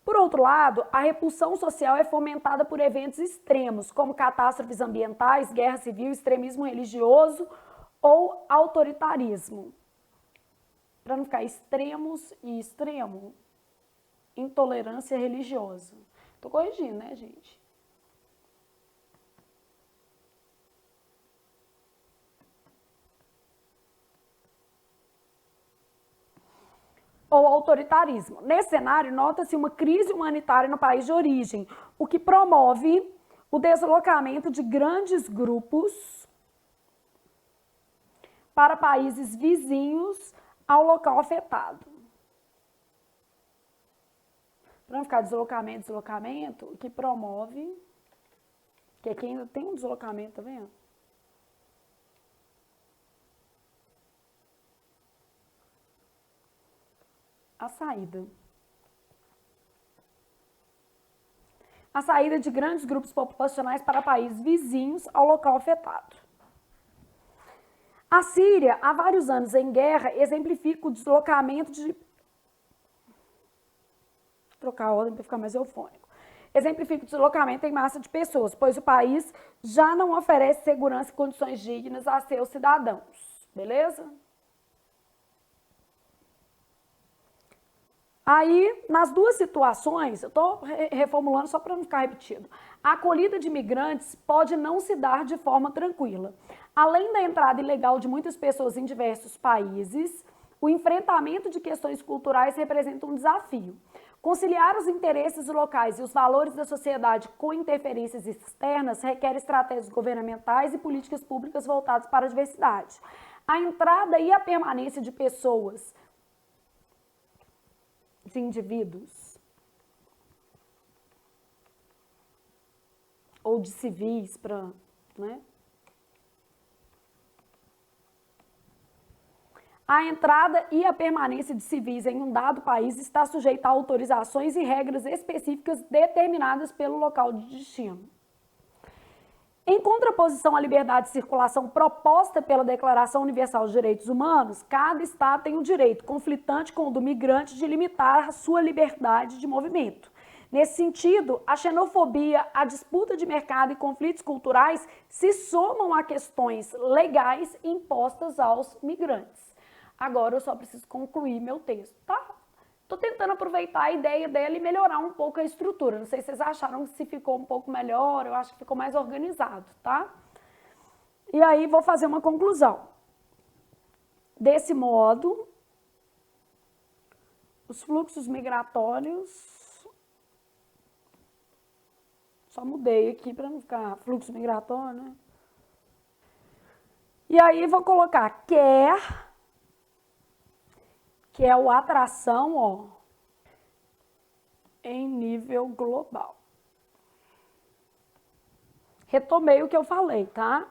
Por outro lado, a repulsão social é fomentada por eventos extremos, como catástrofes ambientais, guerra civil, extremismo religioso ou autoritarismo. Para não ficar extremos e extremo, intolerância religiosa. Estou corrigindo, né, gente? Ou autoritarismo. Nesse cenário, nota-se uma crise humanitária no país de origem, o que promove o deslocamento de grandes grupos para países vizinhos ao local afetado. Para não ficar deslocamento, o que promove, que aqui ainda tem um deslocamento, tá vendo? A saída. A saída de grandes grupos populacionais para países vizinhos ao local afetado. A Síria, há vários anos em guerra, exemplifica o deslocamento de... Vou trocar a ordem para ficar mais eufônico. Exemplifica o deslocamento em massa de pessoas, pois o país já não oferece segurança e condições dignas a seus cidadãos. Beleza? Aí, nas duas situações, eu estou reformulando só para não ficar repetido, a acolhida de imigrantes pode não se dar de forma tranquila. Além da entrada ilegal de muitas pessoas em diversos países, o enfrentamento de questões culturais representa um desafio. Conciliar os interesses locais e os valores da sociedade com interferências externas requer estratégias governamentais e políticas públicas voltadas para a diversidade. A entrada e a permanência de pessoas de indivíduos ou de civis para, né? A entrada e a permanência de civis em um dado país está sujeita a autorizações e regras específicas determinadas pelo local de destino. Em contraposição à liberdade de circulação proposta pela Declaração Universal dos Direitos Humanos, cada Estado tem o direito, conflitante com o do migrante, de limitar a sua liberdade de movimento. Nesse sentido, a xenofobia, a disputa de mercado e conflitos culturais se somam a questões legais impostas aos migrantes. Agora eu só preciso concluir meu texto, tá? Tô tentando aproveitar a ideia dela e melhorar um pouco a estrutura. Não sei se vocês acharam que se ficou um pouco melhor, eu acho que ficou mais organizado, tá? E aí vou fazer uma conclusão. Desse modo, os fluxos migratórios... Só mudei aqui para não ficar fluxo migratório, né? E aí vou colocar quer, que é o atração, ó, em nível global. Retomei o que eu falei, tá?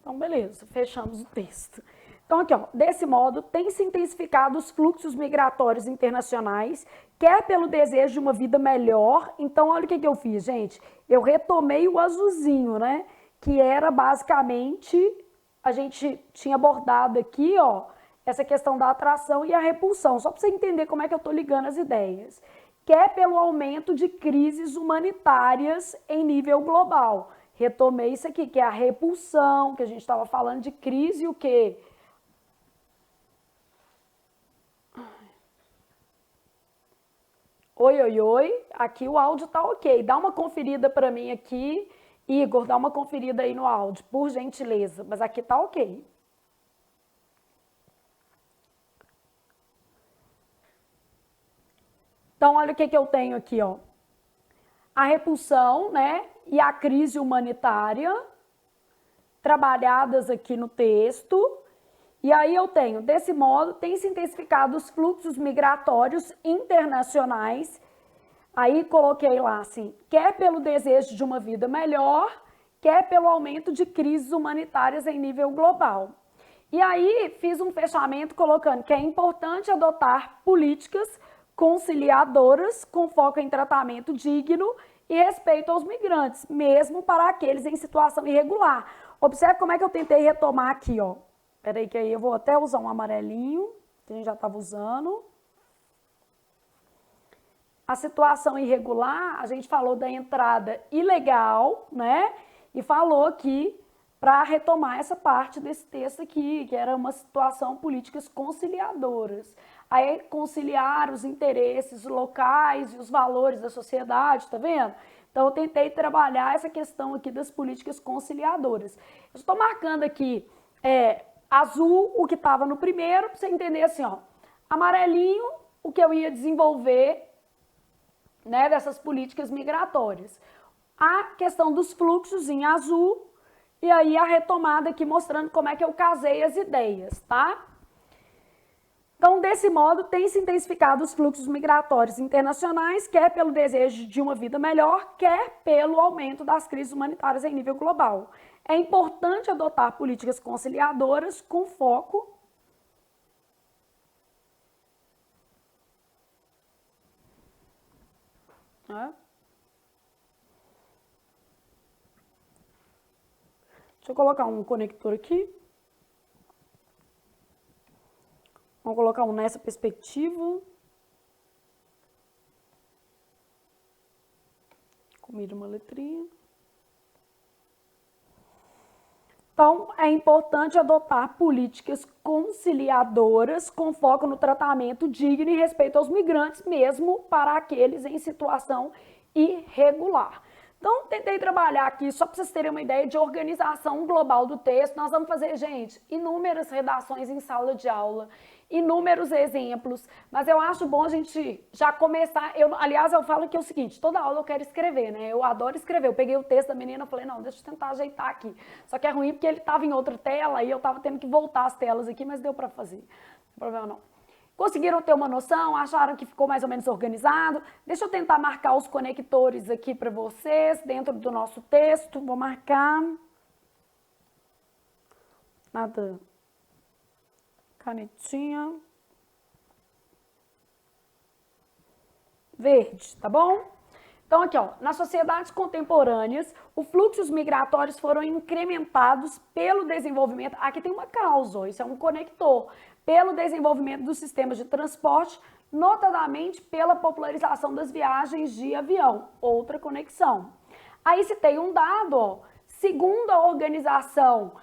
Então, beleza, fechamos o texto. Então, aqui, ó, desse modo, tem-se intensificado os fluxos migratórios internacionais, quer pelo desejo de uma vida melhor. Então, olha o que eu fiz, gente. Eu retomei o azulzinho, né? Que era basicamente, a gente tinha abordado aqui, ó, essa questão da atração e a repulsão, só para você entender como é que eu estou ligando as ideias. Quer pelo aumento de crises humanitárias em nível global. Retomei isso aqui, que é a repulsão, que a gente estava falando de crise, o quê? Oi, oi, oi, aqui o áudio tá ok. Dá uma conferida para mim aqui. Igor, dá uma conferida aí no áudio, por gentileza. Mas aqui tá ok. Então, olha o que eu tenho aqui, ó. A repulsão, né, e a crise humanitária, trabalhadas aqui no texto. E aí eu tenho, desse modo, tem se intensificado os fluxos migratórios internacionais. Aí coloquei lá assim, quer pelo desejo de uma vida melhor, quer pelo aumento de crises humanitárias em nível global. E aí fiz um fechamento colocando que é importante adotar políticas conciliadoras com foco em tratamento digno e respeito aos migrantes, mesmo para aqueles em situação irregular. Observe como é que eu tentei retomar aqui, ó. Peraí que aí eu vou até usar um amarelinho, que a gente já estava usando. A situação irregular, a gente falou da entrada ilegal, né? E falou aqui para retomar essa parte desse texto aqui, que era uma situação políticas conciliadoras. Aí conciliar os interesses locais e os valores da sociedade, tá vendo? Então eu tentei trabalhar essa questão aqui das políticas conciliadoras. Eu estou marcando aqui azul o que estava no primeiro, para você entender assim, ó, amarelinho o que eu ia desenvolver, né, dessas políticas migratórias. A questão dos fluxos em azul e aí a retomada aqui mostrando como é que eu casei as ideias, tá? Então, desse modo, tem se intensificado os fluxos migratórios internacionais, quer pelo desejo de uma vida melhor, quer pelo aumento das crises humanitárias em nível global. É importante adotar políticas conciliadoras com foco Deixa eu colocar um conector aqui. Vamos colocar um nessa perspectiva. Comi uma letrinha. Então, é importante adotar políticas conciliadoras com foco no tratamento digno e respeito aos migrantes, mesmo para aqueles em situação irregular. Então, tentei trabalhar aqui, só para vocês terem uma ideia de organização global do texto. Nós vamos fazer, gente, inúmeras redações em sala de aula, inúmeros exemplos, mas eu acho bom a gente já começar. Aliás, eu falo que é o seguinte, toda aula eu quero escrever, né? Eu adoro escrever. Eu peguei o texto da menina e falei, não, deixa eu tentar ajeitar aqui. Só que é ruim porque ele estava em outra tela e eu estava tendo que voltar as telas aqui, mas deu para fazer. Não tem problema não. Conseguiram ter uma noção? Acharam que ficou mais ou menos organizado? Deixa eu tentar marcar os conectores aqui para vocês dentro do nosso texto. Vou marcar. Nada. Canetinha. Verde, tá bom? Então aqui, ó, nas sociedades contemporâneas, os fluxos migratórios foram incrementados pelo desenvolvimento. Aqui tem uma causa, ó, isso é um conector. Pelo desenvolvimento dos sistemas de transporte, notadamente pela popularização das viagens de avião, outra conexão. Aí citei um dado, ó, segundo a Organização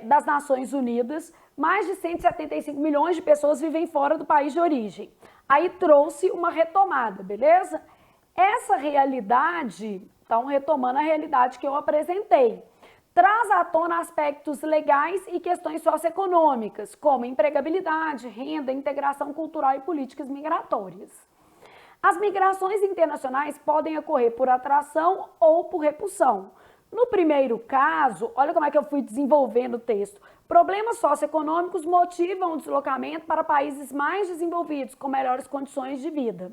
das Nações Unidas, mais de 175 milhões de pessoas vivem fora do país de origem. Aí trouxe uma retomada, beleza? Essa realidade, então retomando a realidade que eu apresentei, traz à tona aspectos legais e questões socioeconômicas, como empregabilidade, renda, integração cultural e políticas migratórias. As migrações internacionais podem ocorrer por atração ou por repulsão. No primeiro caso, olha como é que eu fui desenvolvendo o texto. Problemas socioeconômicos motivam o deslocamento para países mais desenvolvidos, com melhores condições de vida.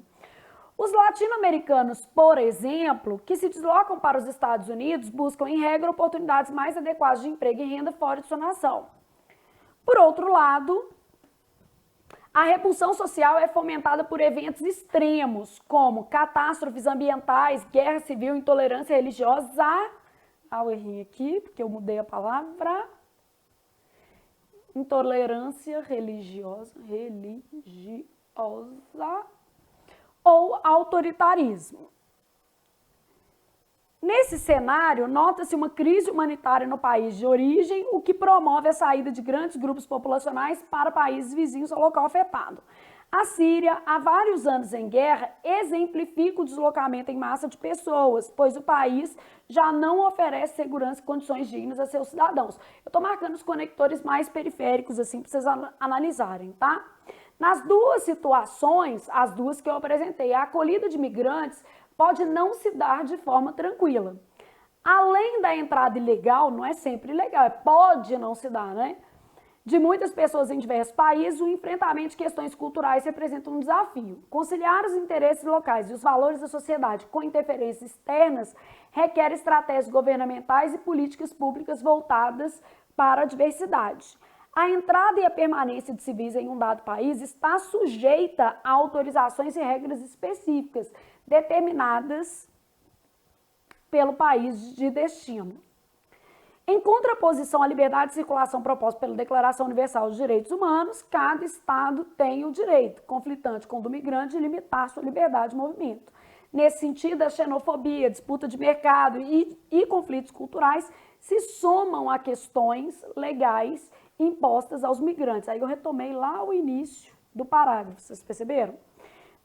Os latino-americanos, por exemplo, que se deslocam para os Estados Unidos, buscam, em regra, oportunidades mais adequadas de emprego e renda fora de sua nação. Por outro lado, a repulsão social é fomentada por eventos extremos, como catástrofes ambientais, guerra civil, intolerância religiosa. Eu errei aqui, porque eu mudei a palavra. Intolerância religiosa ou autoritarismo. Nesse cenário, nota-se uma crise humanitária no país de origem, o que promove a saída de grandes grupos populacionais para países vizinhos ao local afetado. A Síria, há vários anos em guerra, exemplifica o deslocamento em massa de pessoas, pois o país já não oferece segurança e condições dignas a seus cidadãos. Eu estou marcando os conectores mais periféricos, assim, para vocês analisarem, tá? Nas duas situações, as duas que eu apresentei, a acolhida de migrantes pode não se dar de forma tranquila. Além da entrada ilegal, não é sempre ilegal, pode não se dar, né? De muitas pessoas em diversos países, o enfrentamento de questões culturais representa um desafio. Conciliar os interesses locais e os valores da sociedade com interferências externas requer estratégias governamentais e políticas públicas voltadas para a diversidade. A entrada e a permanência de civis em um dado país está sujeita a autorizações e regras específicas determinadas pelo país de destino. Em contraposição à liberdade de circulação proposta pela Declaração Universal dos Direitos Humanos, cada Estado tem o direito, conflitante com o do migrante, de limitar sua liberdade de movimento. Nesse sentido, a xenofobia, disputa de mercado e conflitos culturais se somam a questões legais impostas aos migrantes. Aí eu retomei lá o início do parágrafo, vocês perceberam?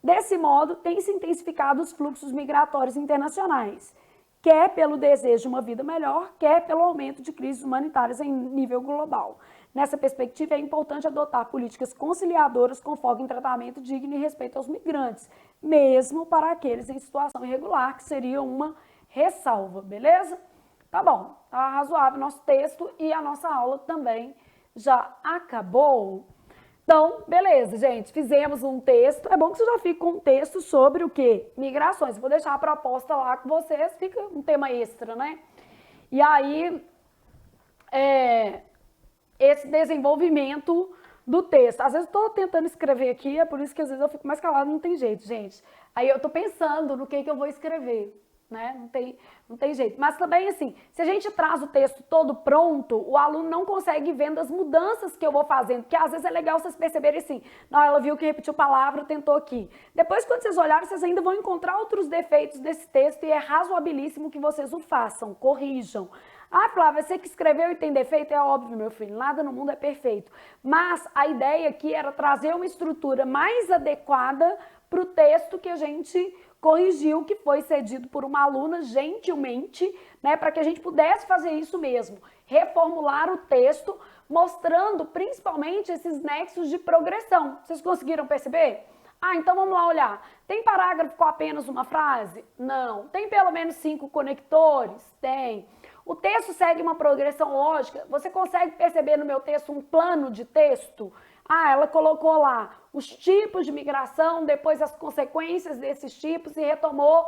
Desse modo, tem-se intensificado os fluxos migratórios internacionais, quer pelo desejo de uma vida melhor, quer pelo aumento de crises humanitárias em nível global. Nessa perspectiva, é importante adotar políticas conciliadoras com foco em tratamento digno e respeito aos migrantes, mesmo para aqueles em situação irregular, que seria uma ressalva, beleza? Tá bom, tá razoável nosso texto e a nossa aula também já acabou. Então, beleza, gente, fizemos um texto. É bom que você já fique com um texto sobre o quê? Migrações. Vou deixar a proposta lá com vocês, fica um tema extra, né? E aí, esse desenvolvimento do texto. Às vezes eu estou tentando escrever aqui, é por isso que às vezes eu fico mais calada, não tem jeito, gente. Aí eu estou pensando no que eu vou escrever. Né? Não tem jeito. Mas também, assim, se a gente traz o texto todo pronto, o aluno não consegue vendo as mudanças que eu vou fazendo, porque às vezes é legal vocês perceberem assim, não, ela viu que repetiu palavra, tentou aqui. Depois, quando vocês olharem, vocês ainda vão encontrar outros defeitos desse texto e é razoabilíssimo que vocês o façam, corrijam. Ah, Flávia, você que escreveu e tem defeito? É óbvio, meu filho, nada no mundo é perfeito. Mas a ideia aqui era trazer uma estrutura mais adequada para o texto que a gente corrigir o que foi cedido por uma aluna gentilmente, né, para que a gente pudesse fazer isso mesmo, reformular o texto, mostrando principalmente esses nexos de progressão. Vocês conseguiram perceber? Ah, então vamos lá olhar. Tem parágrafo com apenas uma frase? Não. Tem pelo menos 5 conectores? Tem. O texto segue uma progressão lógica? Você consegue perceber no meu texto um plano de texto? Ah, ela colocou lá os tipos de migração, depois as consequências desses tipos e retomou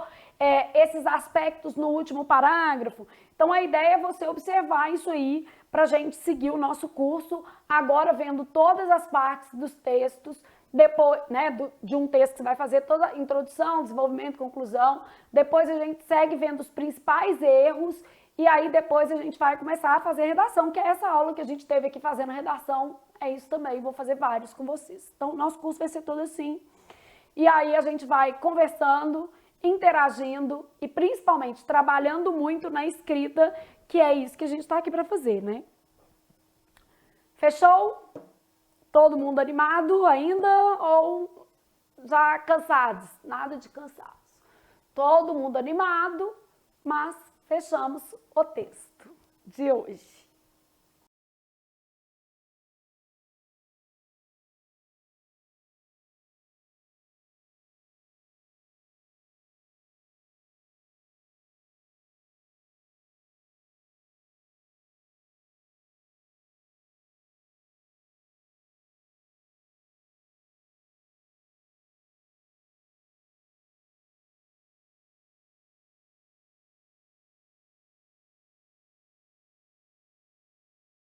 esses aspectos no último parágrafo. Então, a ideia é você observar isso aí para a gente seguir o nosso curso, agora vendo todas as partes dos textos, depois, né, de um texto que você vai fazer toda a introdução, desenvolvimento, conclusão, depois a gente segue vendo os principais erros e aí depois a gente vai começar a fazer redação, que é essa aula que a gente teve aqui fazendo redação, é isso também, vou fazer vários com vocês. Então, nosso curso vai ser todo assim, e aí a gente vai conversando, interagindo e principalmente trabalhando muito na escrita, que é isso que a gente está aqui para fazer, né? Fechou? Todo mundo animado ainda ou já cansados? Nada de cansados. Todo mundo animado, mas fechamos o texto de hoje.